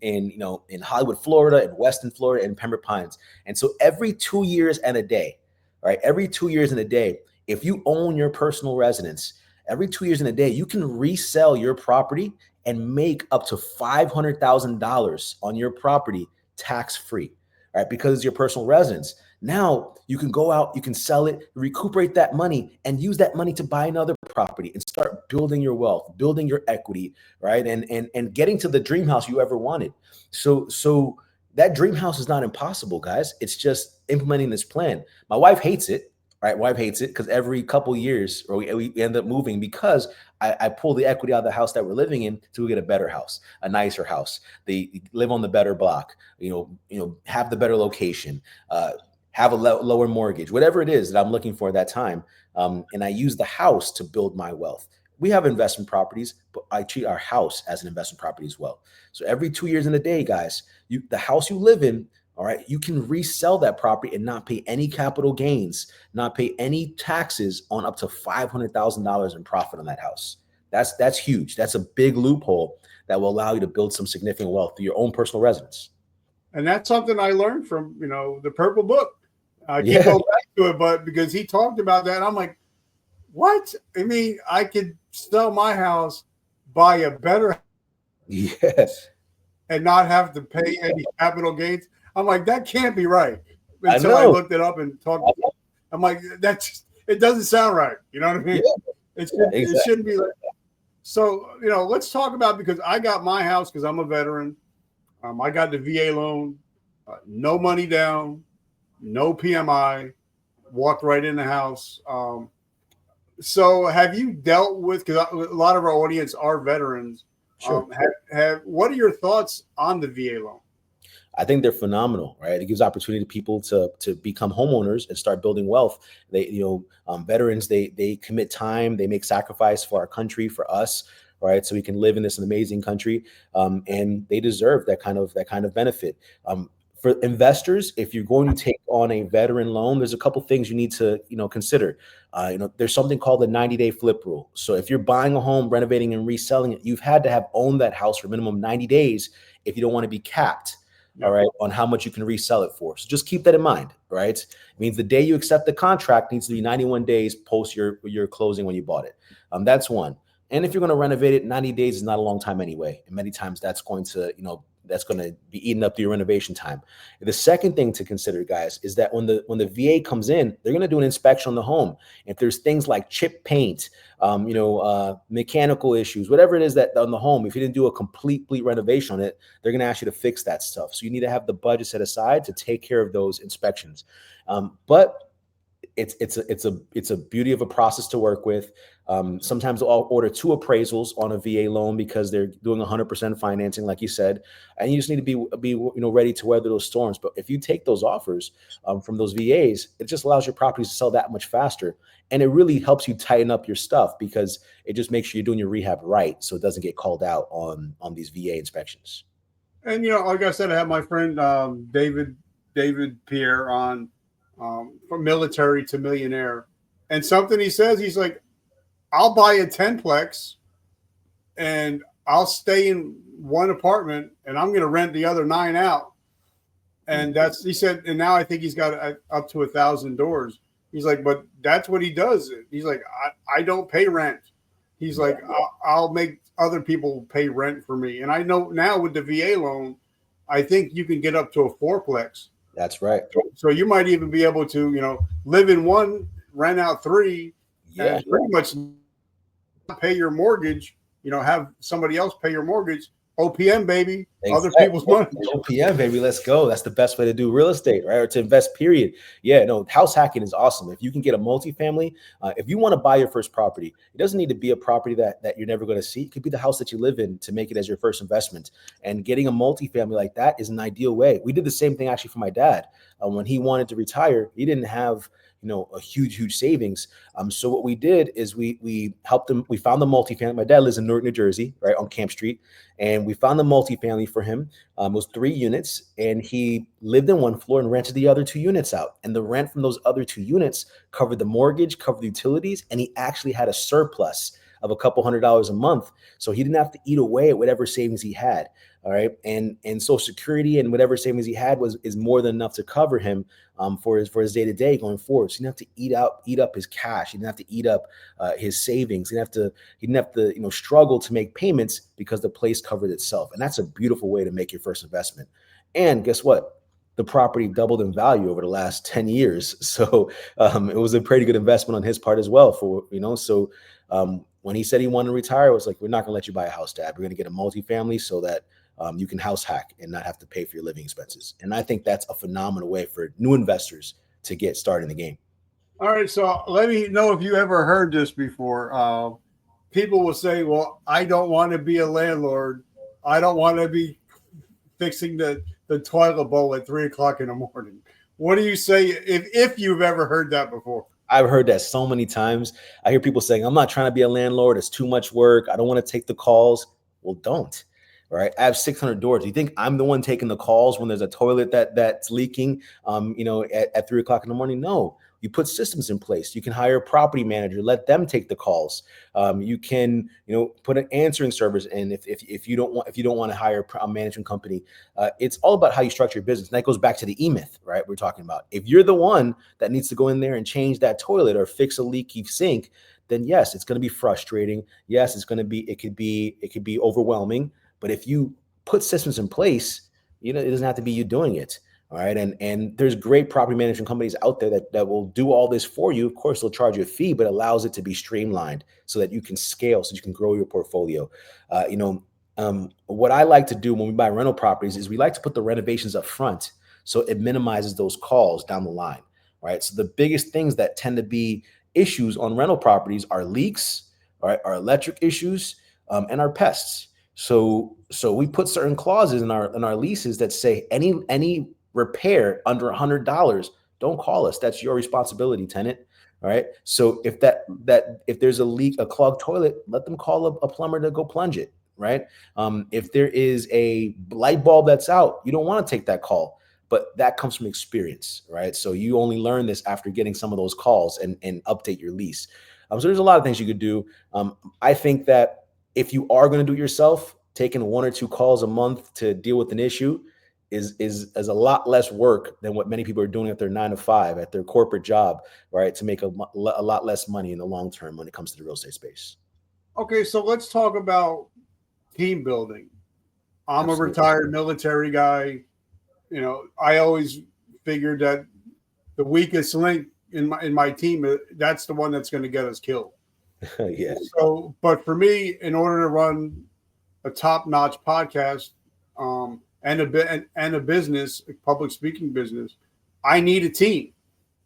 Hollywood, Florida, in Weston, Florida, and Pembroke Pines. And so every 2 years and a day, right? Every 2 years in a day, if you own your personal residence, every 2 years in a day, you can resell your property and make up to $500,000 on your property tax-free, right? Because it's your personal residence. Now you can go out, you can sell it, recuperate that money, and use that money to buy another property and start building your wealth, building your equity, right? And getting to the dream house you ever wanted. So that dream house is not impossible, guys. It's just implementing this plan. My wife hates it, right? Wife hates it because every couple years, or we end up moving because I pull the equity out of the house that we're living in to get a better house, a nicer house. They live on the better block, have the better location, have a lower mortgage, whatever it is that I'm looking for at that time. And I use the house to build my wealth. We have investment properties, but I treat our house as an investment property as well. So every 2 years in a day, guys, the house you live in, all right, you can resell that property and not pay any capital gains, not pay any taxes on up to $500,000 in profit on that house. That's huge. That's a big loophole that will allow you to build some significant wealth through your own personal residence. And that's something I learned from, the Purple Book. I can't go back to it, but because he talked about that, I'm like, what? I mean, I could sell my house, buy a better yes, and not have to pay any capital gains. I'm like, that can't be right. Until I looked it up and talked. I'm like, it doesn't sound right. You know what I mean? Yeah. It shouldn't be like that. So, let's talk about, because I got my house because I'm a veteran. I got the VA loan, no money down, no PMI, walked right in the house. So have you dealt with, because a lot of our audience are veterans. Sure. What are your thoughts on the VA loan? I think they're phenomenal, right? It gives opportunity to people to become homeowners and start building wealth. Veterans, they commit time, they make sacrifice for our country, for us, right? So we can live in this amazing country, and they deserve that kind of benefit. For investors, if you're going to take on a veteran loan, there's a couple things you need to consider. There's something called the 90-day flip rule. So if you're buying a home, renovating and reselling it, you've had to have owned that house for minimum 90 days if you don't want to be capped. All right, on how much you can resell it for. So just keep that in mind, right? It means the day you accept the contract needs to be 91 days post your closing when you bought it. That's one. And if you're going to renovate it, 90 days is not a long time anyway. And many times that's going to be eaten up through your renovation time. The second thing to consider, guys, is that when the VA comes in, they're going to do an inspection on the home. If there's things like chip paint, mechanical issues, whatever it is that on the home, if you didn't do a complete renovation on it, they're going to ask you to fix that stuff. So you need to have the budget set aside to take care of those inspections. But it's a beauty of a process to work with. Sometimes I'll order 2 appraisals on a VA loan because they're doing 100% financing, like you said, and you just need to be ready to weather those storms. But if you take those offers from those VAs, it just allows your properties to sell that much faster, and it really helps you tighten up your stuff because it just makes sure you're doing your rehab right, so it doesn't get called out on these VA inspections. And like I said, I have my friend David Pierre on. From military to millionaire, and something he says, he's like, I'll buy a 10-plex and I'll stay in one apartment and I'm going to rent the other 9 out. And he said, and now I think he's got up to 1,000 doors. He's like, but that's what he does. He's like, I don't pay rent. He's like, I'll make other people pay rent for me. And I know now with the VA loan, I think you can get up to a 4-plex. That's right. So you might even be able to, live in one, rent out 3, and pretty much pay your mortgage, have somebody else pay your mortgage. OPM, baby. Exactly. Other people's money. OPM, baby. Let's go. That's the best way to do real estate, right? Or to invest, period. Yeah, no, house hacking is awesome. If you can get a multifamily, if you want to buy your first property, it doesn't need to be a property that you're never going to see. It could be the house that you live in to make it as your first investment. And getting a multifamily like that is an ideal way. We did the same thing actually for my dad. When he wanted to retire, he didn't have a huge savings. So what we did is we helped him. We found the multifamily. My dad lives in Newark, New Jersey, right on Camp Street. And we found the multifamily for him. It was 3 units, and he lived in one floor and rented the other 2 units out. And the rent from those other 2 units covered the mortgage, covered the utilities, and he actually had a surplus of a couple $100 a month. So he didn't have to eat away at whatever savings he had. All right, and Social Security and whatever savings he had is more than enough to cover him for his day to day going forward. So he didn't have to eat up his cash. He didn't have to eat up his savings. He didn't have to struggle to make payments because the place covered itself. And that's a beautiful way to make your first investment. And guess what? The property doubled in value over the last 10 years. So it was a pretty good investment on his part as well. So when he said he wanted to retire, I was like, we're not going to let you buy a house, Dad. We're going to get a multifamily so that you can house hack and not have to pay for your living expenses. And I think that's a phenomenal way for new investors to get started in the game. All right. So let me know if you ever heard this before. People will say, well, I don't want to be a landlord. I don't want to be fixing the toilet bowl at 3:00 in the morning. What do you say if you've ever heard that before? I've heard that so many times. I hear people saying, I'm not trying to be a landlord. It's too much work. I don't want to take the calls. Well, don't. All right. I have 600 doors. Do you think I'm the one taking the calls when there's a toilet that's leaking, at 3:00 in the morning? No. You put systems in place. You can hire a property manager, let them take the calls. You can, put an answering service in if you don't want to hire a management company. It's all about how you structure your business. And that goes back to the E-Myth, right? We're talking about. If you're the one that needs to go in there and change that toilet or fix a leaky sink, then yes, it's going to be frustrating. Yes, it could be overwhelming. But if you put systems in place, it doesn't have to be you doing it. All right. And there's great property management companies out there that will do all this for you. Of course, they'll charge you a fee, but allows it to be streamlined so that you can scale, so you can grow your portfolio. What I like to do when we buy rental properties is we like to put the renovations up front so it minimizes those calls down the line. Right. So the biggest things that tend to be issues on rental properties are leaks, all right, our electric issues, and our pests. So we put certain clauses in our leases that say any repair under $100, don't call us. That's your responsibility, tenant. All right. So if there's a leak, a clogged toilet, let them call a plumber to go plunge it. Right. If there is a light bulb that's out, you don't want to take that call, but that comes from experience. Right. So you only learn this after getting some of those calls and update your lease. So there's a lot of things you could do. I think that if you are going to do it yourself, taking 1 or 2 calls a month to deal with an issue is a lot less work than what many people are doing at their 9 to 5 at their corporate job, right? To make a lot less money in the long term when it comes to the real estate space. Okay, so let's talk about team building. I'm Absolutely. a retired military guy. I always figured that the weakest link in my team, that's the one that's going to get us killed. Yeah. So, but for me, in order to run a top-notch podcast, and a business, a public speaking business, I need a team.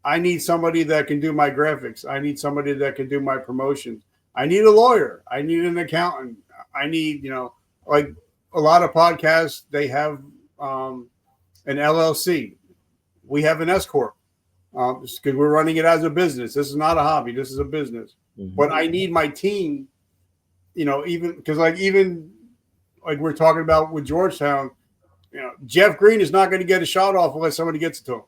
I need somebody that can do my graphics. I need somebody that can do my promotions. I need a lawyer. I need an accountant. I need, like a lot of podcasts, they have an LLC. We have an S Corp because we're running it as a business. This is not a hobby. This is a business. Mm-hmm. But I need my team, even because even we're talking about with Georgetown, Jeff Green is not going to get a shot off unless somebody gets it to him.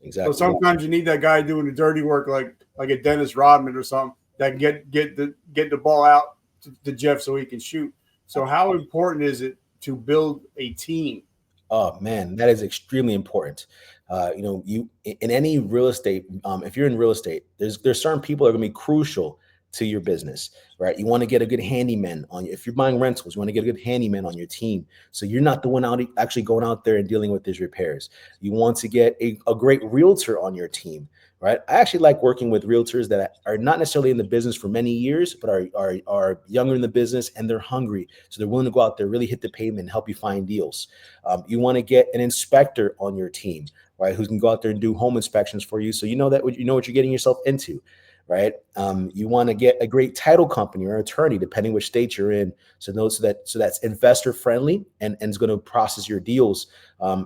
Exactly. So sometimes you need that guy doing the dirty work, like a Dennis Rodman or something, that can get the ball out to Jeff so he can shoot. So how important is it to build a team? Oh man, that is extremely important. You in any real estate, if you're in real estate, there's certain people that are going to be crucial to your business, right? You want to get a good handyman on you. If you're buying rentals, you want to get a good handyman on your team. So you're not the one actually going out there and dealing with these repairs. You want to get a great realtor on your team, right? I actually like working with realtors that are not necessarily in the business for many years, but are younger in the business and they're hungry. So they're willing to go out there, really hit the pavement and help you find deals. You want to get an inspector on your team, right? Who can go out there and do home inspections for you. So you know what you're getting yourself into. Right. You want to get a great title company or attorney, depending which state you're in. So that's investor friendly and is going to process your deals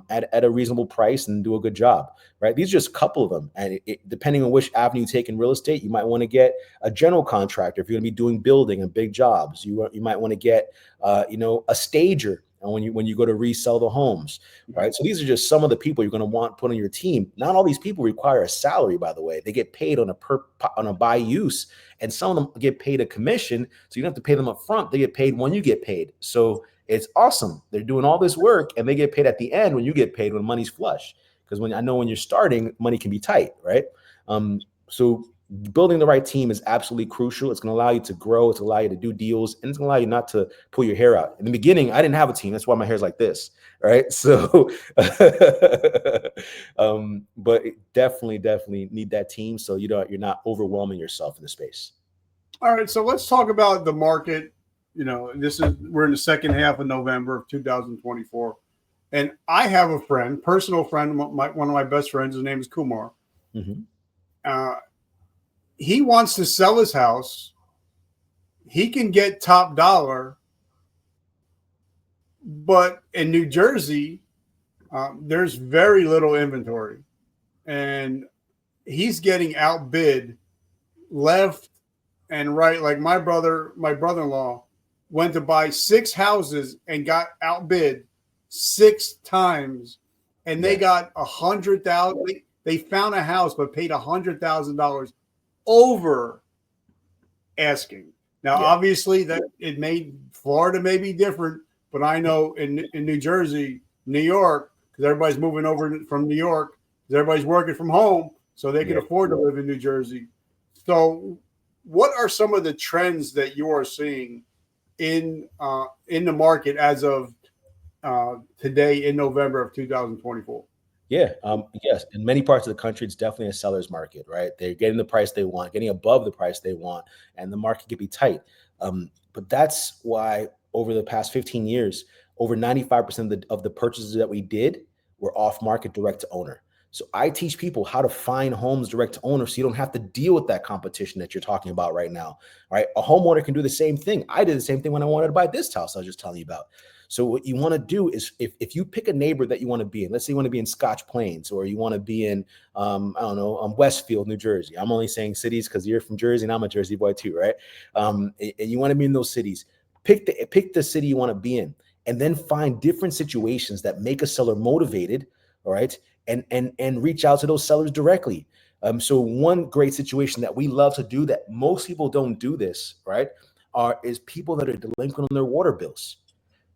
at a reasonable price and do a good job. Right. These are just a couple of them. And depending on which avenue you take in real estate, you might want to get a general contractor. If you're going to be doing building and big jobs, you might want to get, a stager. And when you go to resell the homes, right? So these are just some of the people you're going to want put on your team. Not all these people require a salary, by the way. They get paid on a by use, and some of them get paid a commission. So you don't have to pay them up front. They get paid when you get paid. So It's awesome. They're doing all this work and they get paid at the end when you get paid when money's flush. Because when you're starting, money can be tight, right? So building the right team is absolutely crucial. It's going to allow you to grow. It's going to allow you to do deals, and it's going to allow you not to pull your hair out. In the beginning, I didn't have a team. That's why my hair's like this, right? So, but definitely need that team so you're not overwhelming yourself in the space. All right, so let's talk about the market. We're in the second half of November of 2024, and I have a personal friend, one of my best friends. His name is Kumar. Mm-hmm. He wants to sell his house. He can get top dollar, but in New Jersey, there's very little inventory, and he's getting outbid left and right. Like my brother-in-law went to buy 6 houses and got outbid 6 times, and they got $100,000. They found a house but paid $100,000 over asking. Now, obviously, that Florida may be different, but I know in New Jersey, New York, because everybody's moving over from New York, because everybody's working from home, so they can afford to live in New Jersey. So, what are some of the trends that you are seeing in the market as of today in November of 2024? Yeah. Yes. In many parts of the country, it's definitely a seller's market, right? They're getting the price they want, getting above the price they want, and the market can be tight. But that's why over the past 15 years, over 95% of the purchases that we did were off market direct to owner. So I teach people how to find homes direct to owner so you don't have to deal with that competition that you're talking about right now. Right? A homeowner can do the same thing. I did the same thing when I wanted to buy this house I was just telling you about. So what you want to do is if you pick a neighbor that you want to be in, let's say you want to be in Scotch Plains, or you want to be in, Westfield, New Jersey. I'm only saying cities because you're from Jersey and I'm a Jersey boy too, right? And you want to be in those cities. Pick the city you want to be in, and then find different situations that make a seller motivated, all right? And reach out to those sellers directly. So one great situation that we love to do that most people don't do this, right, is people that are delinquent on their water bills.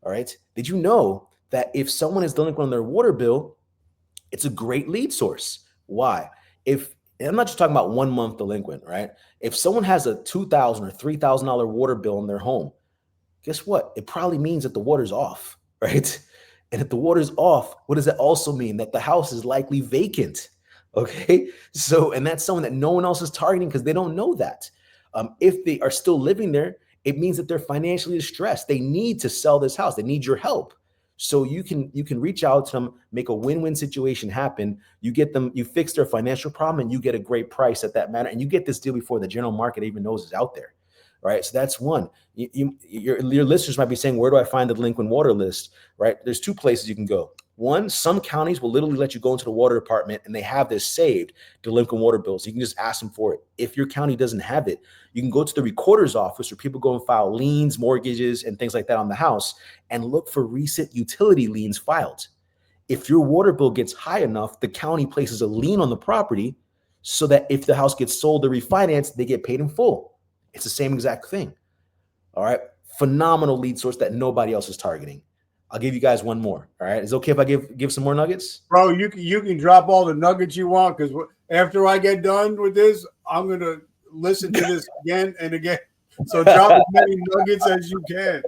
All right. Did you know that if someone is delinquent on their water bill, it's a great lead source? Why? And I'm not just talking about 1 month delinquent, right? If someone has a $2,000 or $3,000 water bill in their home, guess what? It probably means that the water's off, right? And if the water's off, what does that also mean? That the house is likely vacant. Okay. So, and that's someone that no one else is targeting because they don't know that. If they are still living there, it means that they're financially distressed. They need to sell this house. They need your help. So you can reach out to them, make a win-win situation happen. You get them, you fix their financial problem, and you get a great price at that matter. And you get this deal before the general market even knows it's out there. Right. So that's one. Your listeners might be saying, where do I find the delinquent water list? Right. There's 2 places you can go. One, some counties will literally let you go into the water department and they have this saved delinquent water bills. You can just ask them for it. If your county doesn't have it, you can go to the recorder's office where people go and file liens, mortgages, and things like that on the house and look for recent utility liens filed. If your water bill gets high enough, the county places a lien on the property so that if the house gets sold or refinanced, they get paid in full. It's the same exact thing. All right. Phenomenal lead source that nobody else is targeting. I'll give you guys one more. All right. Is it okay if I give some more nuggets? Bro, you can drop all the nuggets you want, because after I get done with this, I'm going to listen to this again and again. So drop as many nuggets as you can.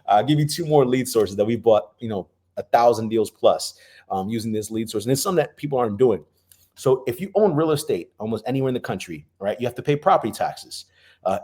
I'll give you 2 more lead sources that we bought, 1,000 deals plus using this lead source. And it's something that people aren't doing. So if you own real estate almost anywhere in the country, right, you have to pay property taxes.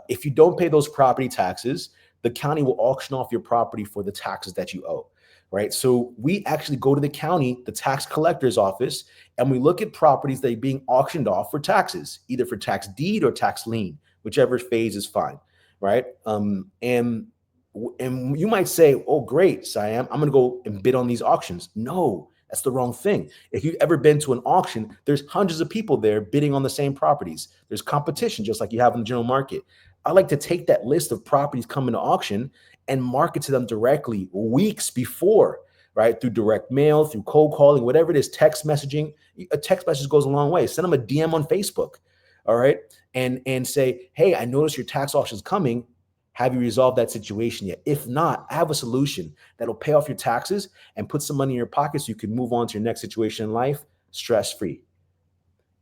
If you don't pay those property taxes, the county will auction off your property for the taxes that you owe, right? So we actually go to the county, the tax collector's office, and we look at properties that are being auctioned off for taxes, either for tax deed or tax lien, whichever phase is fine, right? And you might say, oh, great, Siam, I'm going to go and bid on these auctions. No, that's the wrong thing. If you've ever been to an auction, there's hundreds of people there bidding on the same properties. There's competition, just like you have in the general market. I like to take that list of properties coming to auction and market to them directly weeks before, right? Through direct mail, through cold calling, whatever it is, text messaging. A text message goes a long way. Send them a DM on Facebook, all right? And say, hey, I noticed your tax auction is coming. Have you resolved that situation yet? If not, I have a solution that'll pay off your taxes and put some money in your pocket so you can move on to your next situation in life stress-free.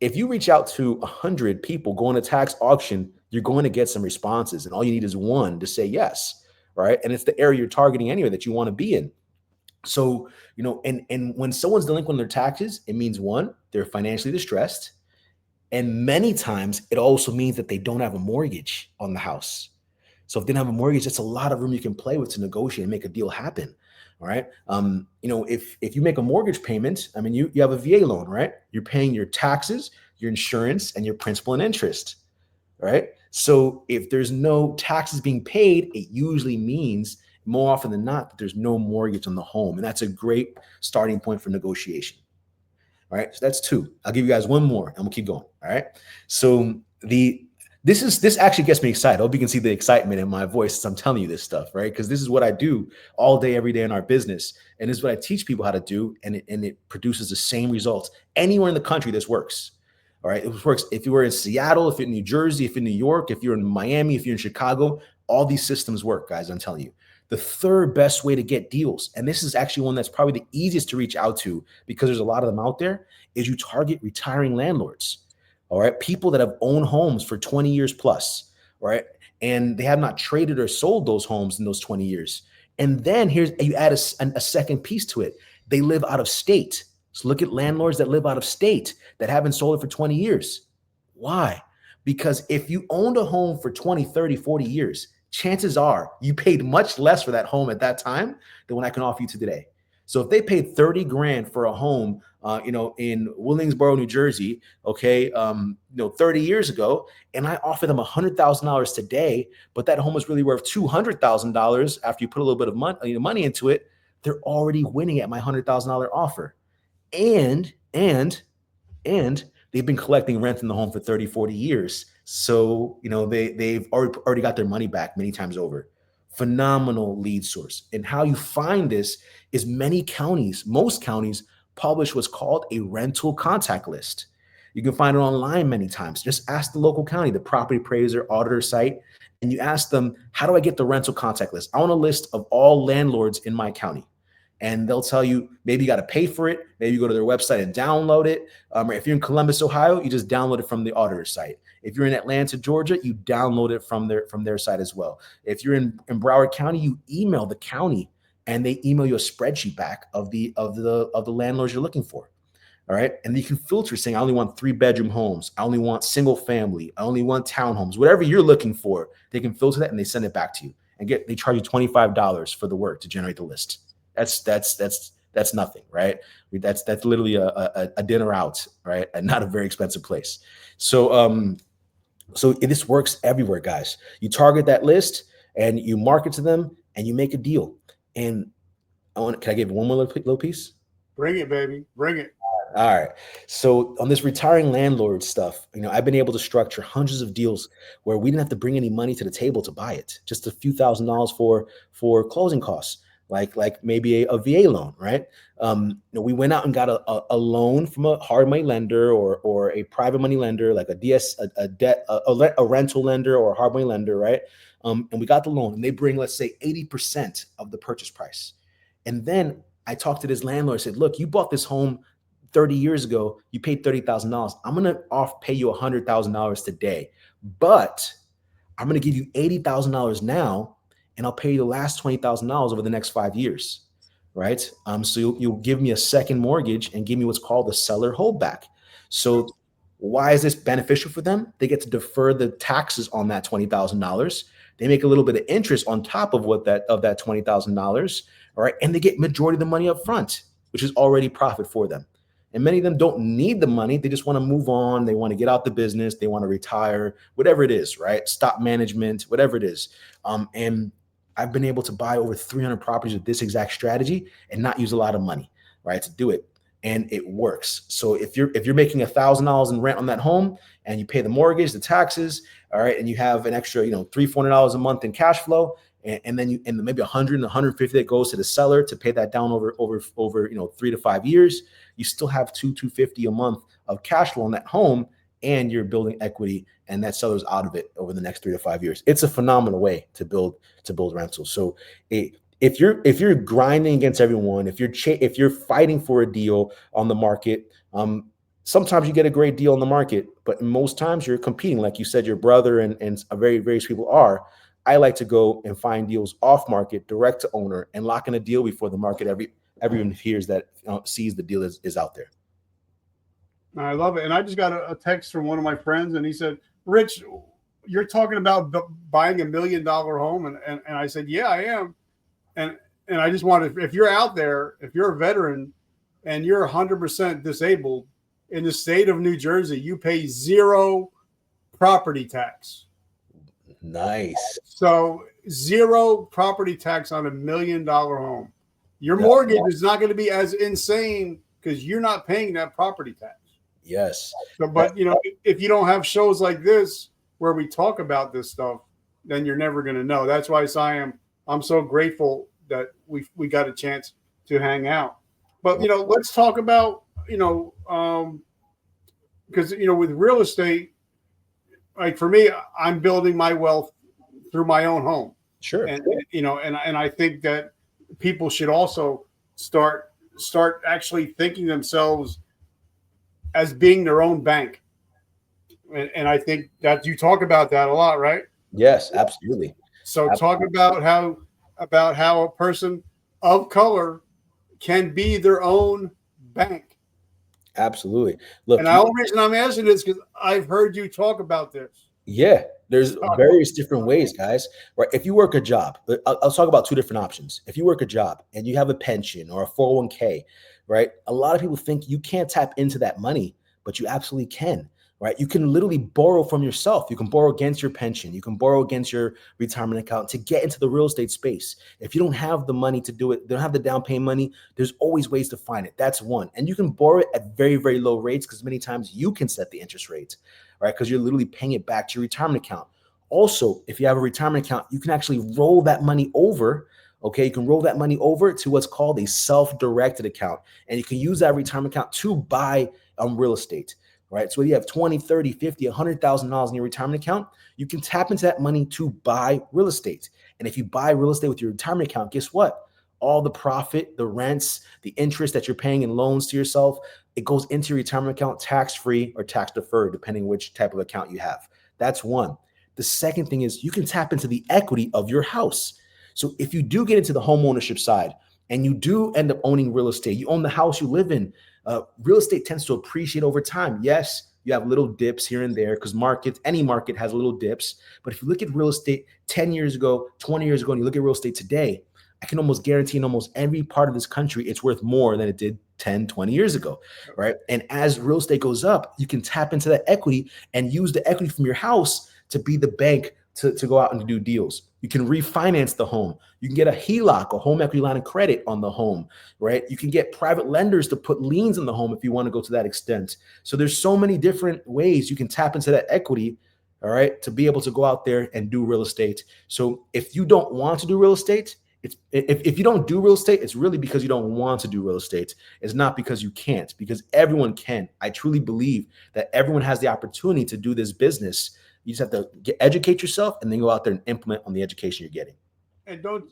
If you reach out to 100 people going to tax auction, you're going to get some responses, and all you need is one to say yes, right? And it's the area you're targeting anyway that you want to be in. So, and when someone's delinquent in their taxes, it means one, they're financially distressed. And many times it also means that they don't have a mortgage on the house. So if they don't have a mortgage, that's a lot of room you can play with to negotiate and make a deal happen. All right. If you make a mortgage payment, I mean, you have a VA loan, right? You're paying your taxes, your insurance, and your principal and interest. Right. So if there's no taxes being paid, it usually means more often than not that there's no mortgage on the home. And that's a great starting point for negotiation. All right. So that's two. I'll give you guys one more and we'll keep going. All right. So this actually gets me excited. I hope you can see the excitement in my voice as I'm telling you this stuff, right? Because this is what I do all day, every day in our business. And this is what I teach people how to do. And it produces the same results anywhere in the country. This works. All right. It works if you were in Seattle, if you're in New Jersey, if you're in New York, if you're in Miami, if you're in Chicago, all these systems work, guys. I'm telling you. The third best way to get deals, and this is actually one that's probably the easiest to reach out to because there's a lot of them out there, is you target retiring landlords. All right. People that have owned homes for 20 years plus, right? And they have not traded or sold those homes in those 20 years. And then you add a second piece to it. They live out of state. So look at landlords that live out of state that haven't sold it for 20 years. Why? Because if you owned a home for 20, 30, 40 years, chances are you paid much less for that home at that time than what I can offer you today. So if they paid 30 grand for a home, in Willingsboro, New Jersey, 30 years ago, and I offer them $100,000 today, but that home was really worth $200,000 after you put a little bit of money into it, they're already winning at my $100,000 offer. And they've been collecting rent in the home for 30, 40 years. So, they've already got their money back many times over. Phenomenal lead source. And how you find this is most counties publish what's called a rental contact list. You can find it online many times. Just ask the local county, the property appraiser, auditor site, and you ask them, how do I get the rental contact list? I want a list of all landlords in my county. And they'll tell you, maybe you got to pay for it. Maybe you go to their website and download it. If you're in Columbus, Ohio, you just download it from the auditor site. If you're in Atlanta, Georgia, you download it from their site as well. If you're in Broward County, you email the county and they email you a spreadsheet back of the landlords you're looking for. All right. And you can filter saying, I only want 3-bedroom homes. I only want single family. I only want townhomes, whatever you're looking for. They can filter that and they send it back to you and they charge you $25 for the work to generate the list. That's nothing, right? That's literally a dinner out, right? And not a very expensive place. So this works everywhere, guys. You target that list and you market to them and you make a deal. And can I give one more little piece? Bring it, baby. Bring it. All right. So on this retiring landlord stuff, I've been able to structure hundreds of deals where we didn't have to bring any money to the table to buy it. Just a few $1,000s for closing costs. Like maybe a VA loan, right? We went out and got a loan from a hard money lender or a private money lender, like a rental lender or a hard money lender, right? And we got the loan, and they bring, let's say, 80% of the purchase price. And then I talked to this landlord. I said, "Look, you bought this home 30 years ago. You paid $30,000. I'm gonna pay you $100,000 today, but I'm gonna give you $80,000 now." And I'll pay you the last $20,000 over the next 5 years, right? So you'll give me a second mortgage and give me what's called the seller holdback. So why is this beneficial for them? They get to defer the taxes on that $20,000. They make a little bit of interest on top of that $20,000, all right? And they get majority of the money up front, which is already profit for them. And many of them don't need the money. They just want to move on. They want to get out the business. They want to retire, whatever it is, right? Stop management, whatever it is. And I've been able to buy over 300 properties with this exact strategy and not use a lot of money, right, to do it. And it works. So if you're making $1,000 in rent on that home and you pay the mortgage, the taxes, all right, and you have an extra, $300-$400 a month in cash flow, and then maybe $100 and $150 that goes to the seller to pay that down over 3 to 5 years, you still have $250 a month of cash flow on that home. and you're building equity, and that seller's out of it over the next 3 to 5 years. It's a phenomenal way to build rentals. So if you're grinding against everyone, if you're fighting for a deal on the market, sometimes you get a great deal on the market, but most times you're competing, like you said, your brother and various people are. I like to go and find deals off market, direct to owner, and lock in a deal before the market everyone hears that, sees the deal is out there. I love it. And I just got a text from one of my friends, and he said, Rich, you're talking about buying $1 million home. And I said, yeah, I am. And I just wanted, if you're out there, if you're a veteran and you're 100% disabled in the state of New Jersey, you pay 0 property tax. Nice. So 0 property tax on $1 million home. Your mortgage is not going to be as insane because you're not paying that property tax. Yes. So, but if you don't have shows like this where we talk about this stuff, then you're never going to know. That's why I'm so grateful that we got a chance to hang out. But let's talk about because with real estate, like for me, I'm building my wealth through my own home. Sure. And I think that people should also start actually thinking themselves as being their own bank. And I think that you talk about that a lot, right? Yes, absolutely. So talk about how a person of color can be their own bank. Absolutely. Look, and the only reason I'm asking this because I've heard you talk about this. Yeah, there's various different ways, guys. Right? If you work a job, I'll talk about 2 different options. If you work a job and you have a pension or a 401k, right? A lot of people think you can't tap into that money, but you absolutely can. Right? You can literally borrow from yourself. You can borrow against your pension. You can borrow against your retirement account to get into the real estate space. If you don't have the money to do it, don't have the down payment money, there's always ways to find it. That's one. And you can borrow it at very, very low rates because many times you can set the interest rates, right? Because you're literally paying it back to your retirement account. Also, if you have a retirement account, you can actually roll that money over. Okay, you can roll that money over to what's called a self-directed account. And you can use that retirement account to buy real estate. Right. So you have 20, 30, 50, $100,000 in your retirement account, you can tap into that money to buy real estate. And if you buy real estate with your retirement account, guess what? All the profit, the rents, the interest that you're paying in loans to yourself, it goes into your retirement account tax-free or tax deferred, depending which type of account you have. That's one. The second thing is you can tap into the equity of your house. So if you do get into the home ownership side and you do end up owning real estate, you own the house you live in, real estate tends to appreciate over time. Yes, you have little dips here and there because any market has little dips. But if you look at real estate 10 years ago, 20 years ago, and you look at real estate today, I can almost guarantee in almost every part of this country, it's worth more than it did 10, 20 years ago, right? And as real estate goes up, you can tap into that equity and use the equity from your house to be the bank to go out and do deals. You can refinance the home. You can get a HELOC, a home equity line of credit on the home, right? You can get private lenders to put liens on the home if you want to go to that extent. So there's so many different ways you can tap into that equity, all right, to be able to go out there and do real estate. So if you don't want to do real estate, if you don't do real estate, it's really because you don't want to do real estate. It's not because you can't, because everyone can. I truly believe that everyone has the opportunity to do this business. You just have to educate yourself and then go out there and implement on the education you're getting.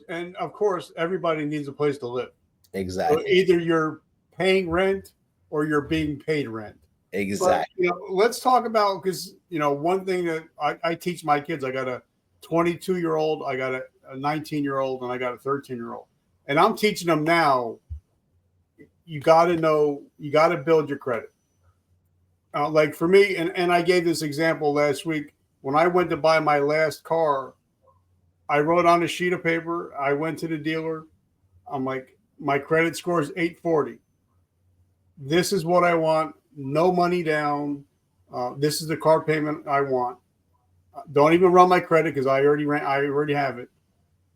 And of course, everybody needs a place to live. Exactly. So either you're paying rent or you're being paid rent. Exactly. But, let's talk about, because, one thing that I teach my kids, I got a 22-year-old, I got a 19-year-old, and I got a 13-year-old. And I'm teaching them now, you got to build your credit. Like for me, and I gave this example last week, when I went to buy my last car, I wrote on a sheet of paper, I went to the dealer, I'm like, my credit score is 840. This is what I want, no money down. This is the car payment I want. Don't even run my credit because I already have it.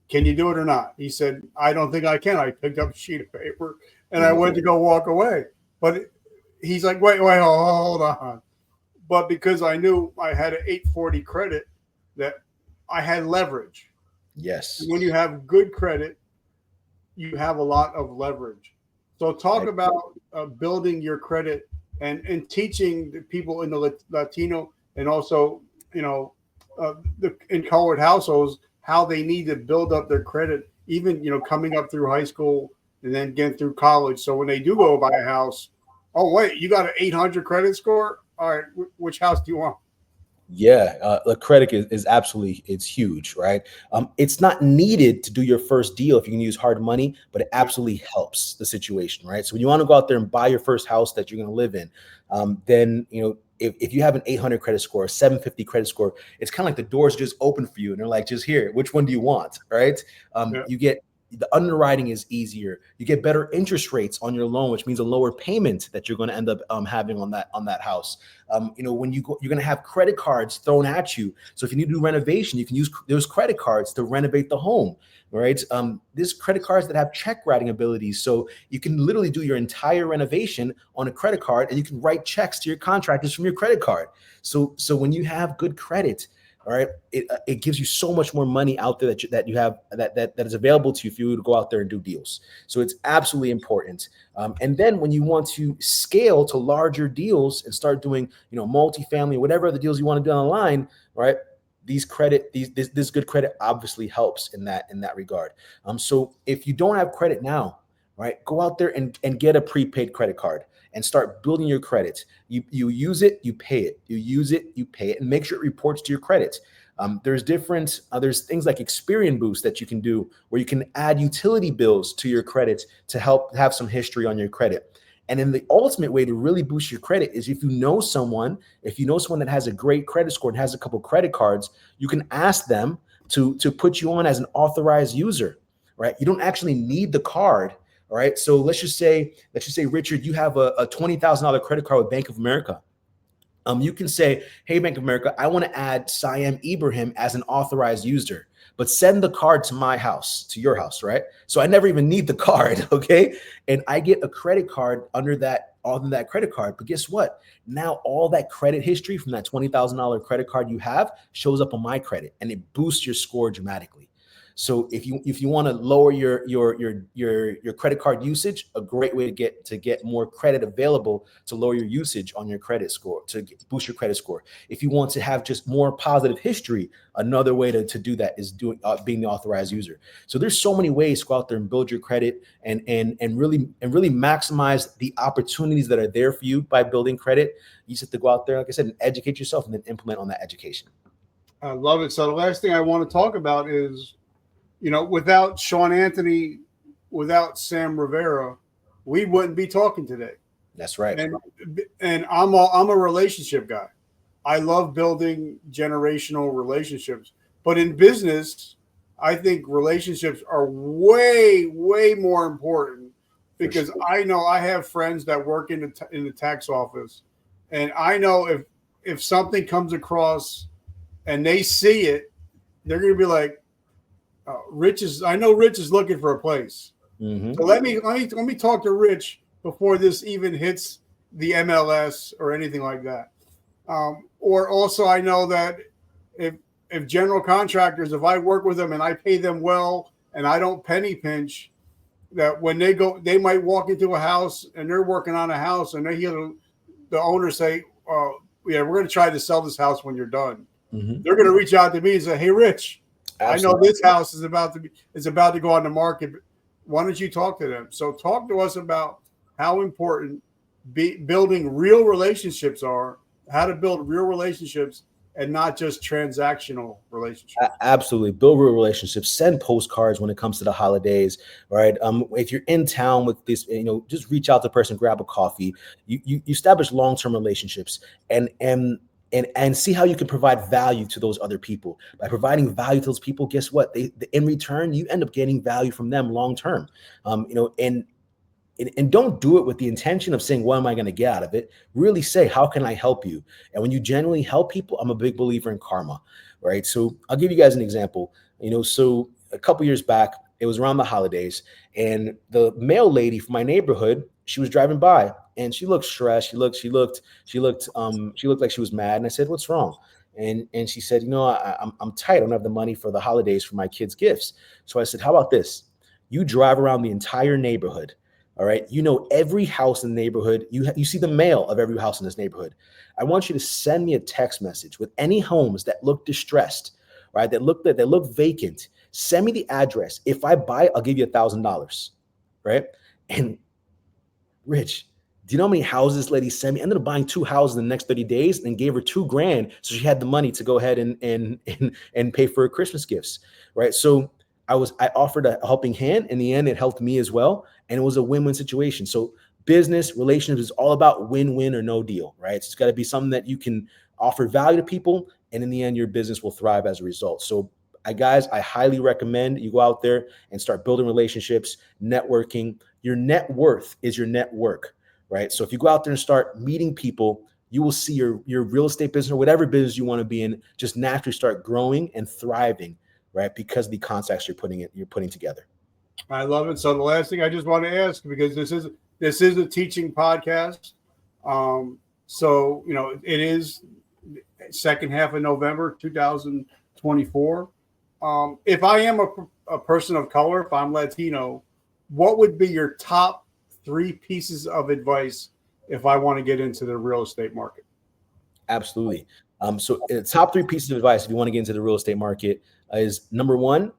Can you do it or not? He said, I don't think I can. I picked up a sheet of paper and I went to go walk away. But he's like, wait, hold on. But because I knew I had an 840 credit, that I had leverage. Yes. When you have good credit, you have a lot of leverage. So talk about building your credit and teaching the people in the Latino and also, you know, in colored households how they need to build up their credit, even, you know, coming up through high school and then getting through college. So when they do go buy a house, oh wait, you got an 800 credit score? All right, which house do you want? Yeah, the credit is absolutely, it's huge, right? It's not needed to do your first deal if you can use hard money, but it absolutely helps the situation, right? So when you want to go out there and buy your first house that you're going to live in, then, you know, if you have an 800 credit score, a 750 credit score, it's kind of like the doors just open for you and they're like, just here, which one do you want, right? Yeah. You get the underwriting is easier. You get better interest rates on your loan, which means a lower payment that you're going to end up having on that house. You know, when you go, you're going to have credit cards thrown at you. So if you need to do renovation, you can use those credit cards to renovate the home, right? There's credit cards that have check writing abilities. So you can literally do your entire renovation on a credit card and you can write checks to your contractors from your credit card. So when you have good credit, all right, it gives you so much more money out there that you have that is available to you if you were to go out there and do deals. So it's absolutely important. And then when you want to scale to larger deals and start doing, you know, multifamily, whatever other deals you want to do online, right? This good credit obviously helps in that regard. So if you don't have credit now, right, go out there and get a prepaid credit card and start building your credit. You use it, you pay it. You use it, you pay it, and make sure it reports to your credit. There's things like Experian Boost that you can do where you can add utility bills to your credit to help have some history on your credit. And then the ultimate way to really boost your credit is if you know someone that has a great credit score and has a couple credit cards, you can ask them to put you on as an authorized user, right? You don't actually need the card. All right. So let's just say, Richard, you have a $20,000 credit card with Bank of America. You can say, hey, Bank of America, I want to add Siam Ibrahim as an authorized user, but send the card to my house, to your house, right? So I never even need the card, okay? And I get a credit card under that credit card. But guess what? Now all that credit history from that $20,000 credit card you have shows up on my credit, and it boosts your score dramatically. So if you want to lower your credit card usage, a great way to get more credit available to lower your usage on your credit score, to boost your credit score. If you want to have just more positive history, another way to do that is being the authorized user. So there's so many ways to go out there and build your credit and really maximize the opportunities that are there for you by building credit. You just have to go out there, like I said, and educate yourself and then implement on that education. I love it. So the last thing I want to talk about is, you know, without Sean Anthony, without Sam Rivera, we wouldn't be talking today. That's right. And I'm a relationship guy. I love building generational relationships. But in business, I think relationships are way, way more important because sure. I know I have friends that work in the tax office, and I know if something comes across and they see it, they're going to be like, I know Rich is looking for a place. Mm-hmm. So let me talk to Rich before this even hits the MLS or anything like that. Or also, I know that if general contractors, if I work with them and I pay them well and I don't penny pinch, that when they go, they might walk into a house and they're working on a house and they hear the owner say, "Yeah, we're going to try to sell this house when you're done." Mm-hmm. They're going to reach out to me and say, "Hey, Rich, absolutely. I know this house is about to go on the market. Why don't you talk to them?" So talk to us about how important building real relationships are, how to build real relationships and not just transactional relationships. Absolutely. Build real relationships. Send postcards when it comes to the holidays, right? If you're in town with this, just reach out to the person, grab a coffee. You establish long-term relationships and see how you can provide value to those other people. By providing value to those people, guess what? In return, you end up getting value from them long term. And don't do it with the intention of saying, what am I going to get out of it? Really say, how can I help you? And when you genuinely help people, I'm a big believer in karma, right? So I'll give you guys an example. So a couple years back, it was around the holidays, and the mail lady from my neighborhood, she was driving by and she looked stressed. She looked like she was mad. And I said, "What's wrong?" And she said, I'm tight. I don't have the money for the holidays for my kids' gifts. So I said, how about this? You drive around the entire neighborhood. All right. You know every house in the neighborhood. You see the mail of every house in this neighborhood. I want you to send me a text message with any homes that look distressed, right? That look vacant. Send me the address. If I buy it, I'll give you $1,000, right? And Rich, do you know how many houses this lady sent me? I ended up buying 2 houses in the next 30 days and gave her $2,000 so she had the money to go ahead and pay for her Christmas gifts, right? So I offered a helping hand. In the end, it helped me as well, and it was a win-win situation. So business relationships is all about win-win or no deal, right? It's got to be something that you can offer value to people, and in the end, your business will thrive as a result. So guys, I highly recommend you go out there and start building relationships, networking. Your net worth is your network, right? So if you go out there and start meeting people, you will see your real estate business or whatever business you want to be in just naturally start growing and thriving, right? Because of the contacts you're putting together. I love it. So the last thing I just want to ask, because this is a teaching podcast. So it is second half of November 2024. If I am a person of color, if I'm Latino, what would be your top 3 pieces of advice if I want to get into the real estate market? Absolutely. So the top 3 pieces of advice if you want to get into the real estate market is number 1,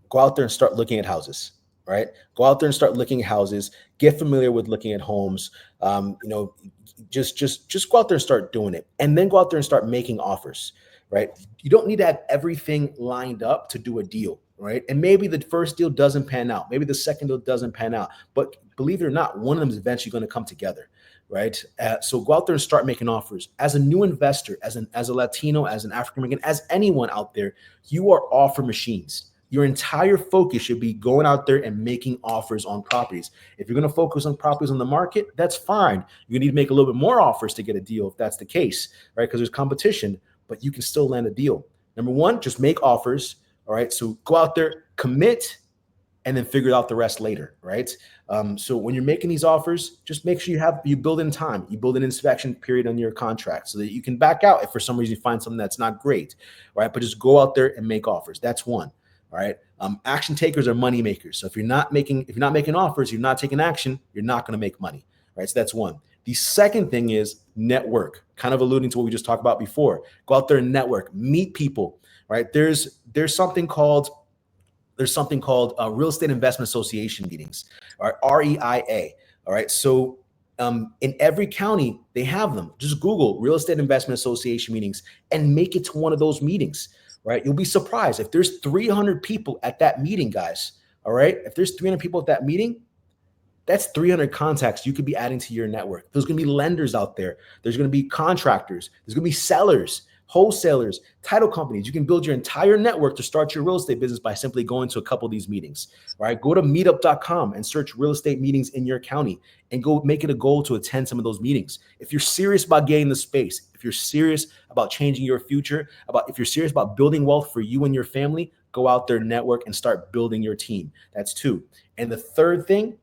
go out there and start looking at houses, right? Go out there and start looking at houses, get familiar with looking at homes. Just go out there and start doing it, and then go out there and start making offers, right? You don't need to have everything lined up to do a deal, right? And maybe the first deal doesn't pan out. Maybe the second deal doesn't pan out, but believe it or not, one of them is eventually going to come together, right? So go out there and start making offers. As a new investor, as a Latino, as an African American, as anyone out there, you are offer machines. Your entire focus should be going out there and making offers on properties. If you're going to focus on properties on the market, that's fine. You need to make a little bit more offers to get a deal if that's the case, right? Because there's competition, but you can still land a deal. Number 1, just make offers. All right. So go out there, commit, and then figure out the rest later, right? So when you're making these offers, just make sure you build in time. You build an inspection period on your contract so that you can back out if for some reason you find something that's not great, right? But just go out there and make offers. That's 1. All right. Action takers are money makers. So if you're not making offers, you're not taking action, you're not going to make money. Right. So that's 1. The second thing is network, kind of alluding to what we just talked about before. Go out there and network, meet people. Right. There's something called Real Estate Investment Association meetings, or REIA. All right. So in every county, they have them. Just Google Real Estate Investment Association meetings and make it to one of those meetings. Right. You'll be surprised if there's 300 people at that meeting, guys. All right. If there's 300 people at that meeting, that's 300 contacts you could be adding to your network. There's going to be lenders out there. There's going to be contractors. There's going to be sellers, wholesalers, title companies. You can build your entire network to start your real estate business by simply going to a couple of these meetings. All right. Go to meetup.com and search real estate meetings in your county and go make it a goal to attend some of those meetings. If you're serious about getting the space, if you're serious about changing your future, if you're serious about building wealth for you and your family, go out there, network, and start building your team. That's 2. And the third thing,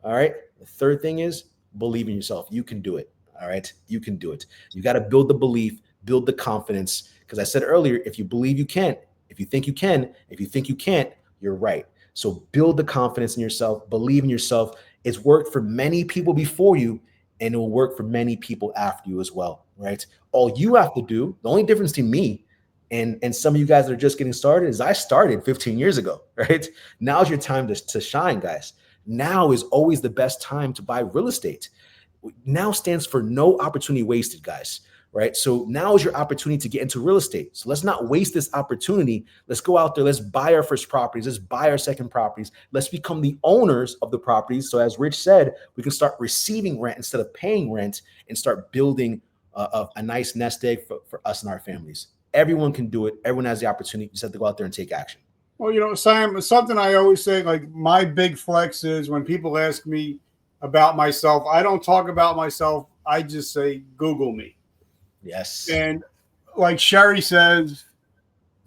all right, the third thing is believe in yourself. You can do it. All right. You can do it. You got to build the belief, build the confidence. Because I said earlier, if you believe you can, if you think you can, if you think you can't, you're right. So build the confidence in yourself, believe in yourself. It's worked for many people before you, and it will work for many people after you as well. Right. All you have to do, the only difference between me and some of you guys that are just getting started is I started 15 years ago, right? Now's your time to shine, guys. Now is always the best time to buy real estate. Now stands for no opportunity wasted, guys, right? So now is your opportunity to get into real estate. So let's not waste this opportunity. Let's go out there. Let's buy our first properties. Let's buy our second properties. Let's become the owners of the properties. So as Rich said, we can start receiving rent instead of paying rent and start building a nice nest egg for us and our families. Everyone can do it. Everyone has the opportunity. You just have to go out there and take action. Well, Sam, something I always say, like my big flex is when people ask me about myself, I don't talk about myself. I just say, Google me. Yes. And like Sherry says,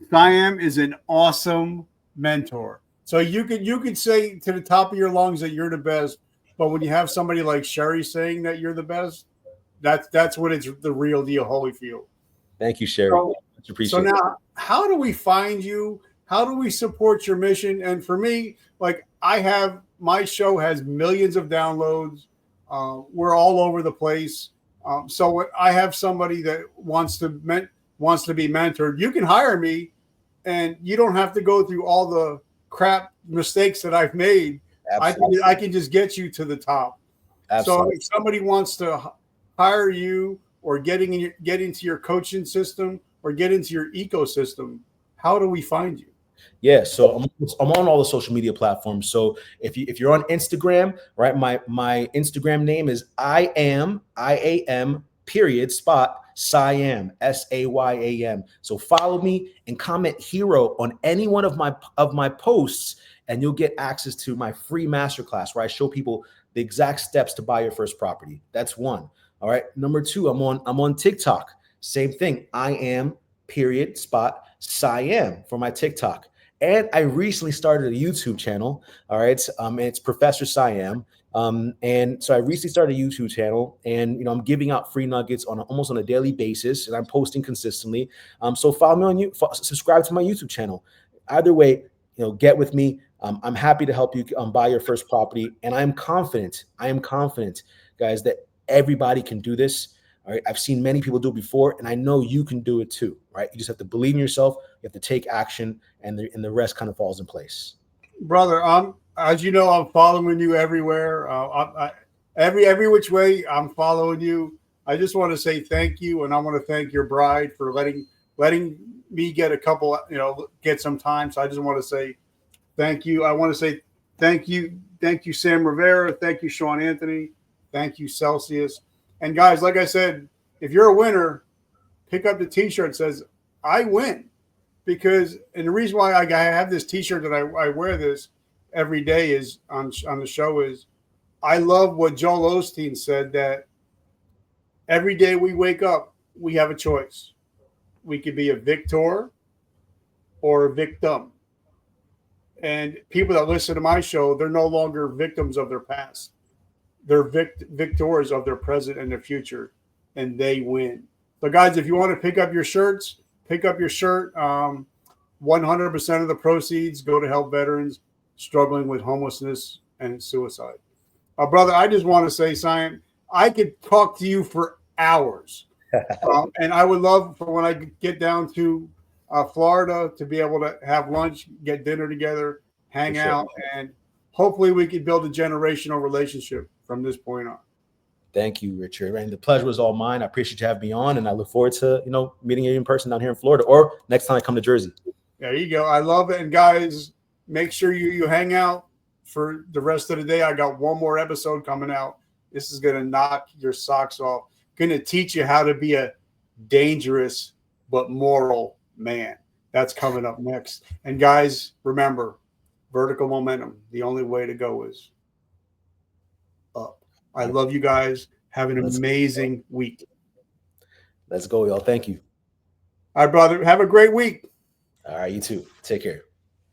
Siam is an awesome mentor. So you could say to the top of your lungs that you're the best, but when you have somebody like Sherry saying that you're the best, that's when it's the real deal, Holyfield. Thank you, Sherry. So now, how do we find you? How do we support your mission? And for me, like I have my show has millions of downloads. We're all over the place. So when I have somebody that wants to be mentored, you can hire me, and you don't have to go through all the crap mistakes that I've made. I can just get you to the top. Absolutely. So if somebody wants to hire you or get into your coaching system or get into your ecosystem, how do we find you? Yeah, so I'm on all the social media platforms. So if you're on Instagram, right, my Instagram name is IAM period spot Sayam, SAYAM. So follow me and comment hero on any one of my posts, and you'll get access to my free masterclass where I show people the exact steps to buy your first property. That's one. All right. Number two, I'm on TikTok. Same thing. IAM period spot Sayam for my TikTok. And I recently started a YouTube channel. All right. It's Professor Sayam. And so I recently started a YouTube channel, and I'm giving out free nuggets almost on a daily basis, and I'm posting consistently. So follow me subscribe to my YouTube channel. Either way, get with me. I'm happy to help you buy your first property, and I am confident, guys, that everybody can do this. All right. I've seen many people do it before, and I know you can do it too. Right. You just have to believe in yourself. You have to take action, and the rest kind of falls in place. Brother, as you know, I'm following you everywhere. Every which way, I'm following you. I just want to say thank you, and I want to thank your bride for letting me get get some time. So I just want to say thank you. I want to say thank you, Sam Rivera. Thank you, Sean Anthony. Thank you, Celsius. And guys, like I said, if you're a winner, pick up the T-shirt that says "I win." And the reason why I have this T-shirt that I wear this every day is on the show is I love what Joel Osteen said, that every day we wake up, we have a choice. We could be a victor or a victim. And people that listen to my show, they're no longer victims of their past. They're victors of their present and their future, and they win. So, guys, if you want to pick up your shirts, pick up your shirt. 100% of the proceeds go to help veterans struggling with homelessness and suicide. Brother, I just want to say, Simon, I could talk to you for hours. And I would love for when I get down to Florida to be able to have lunch, get dinner together, hang out, and hopefully we could build a generational relationship from this point on. Thank you, Richard. And the pleasure was all mine. I appreciate you having me on, and I look forward to, meeting you in person down here in Florida, or next time I come to Jersey. There you go. I love it. And guys, make sure you hang out for the rest of the day. I got one more episode coming out. This is going to knock your socks off. Going to teach you how to be a dangerous but moral man. That's coming up next. And guys, remember, vertical momentum. The only way to go is up. I love you guys. Have an amazing week. Let's go, y'all. Thank you. All right, brother. Have a great week. All right, you too. Take care.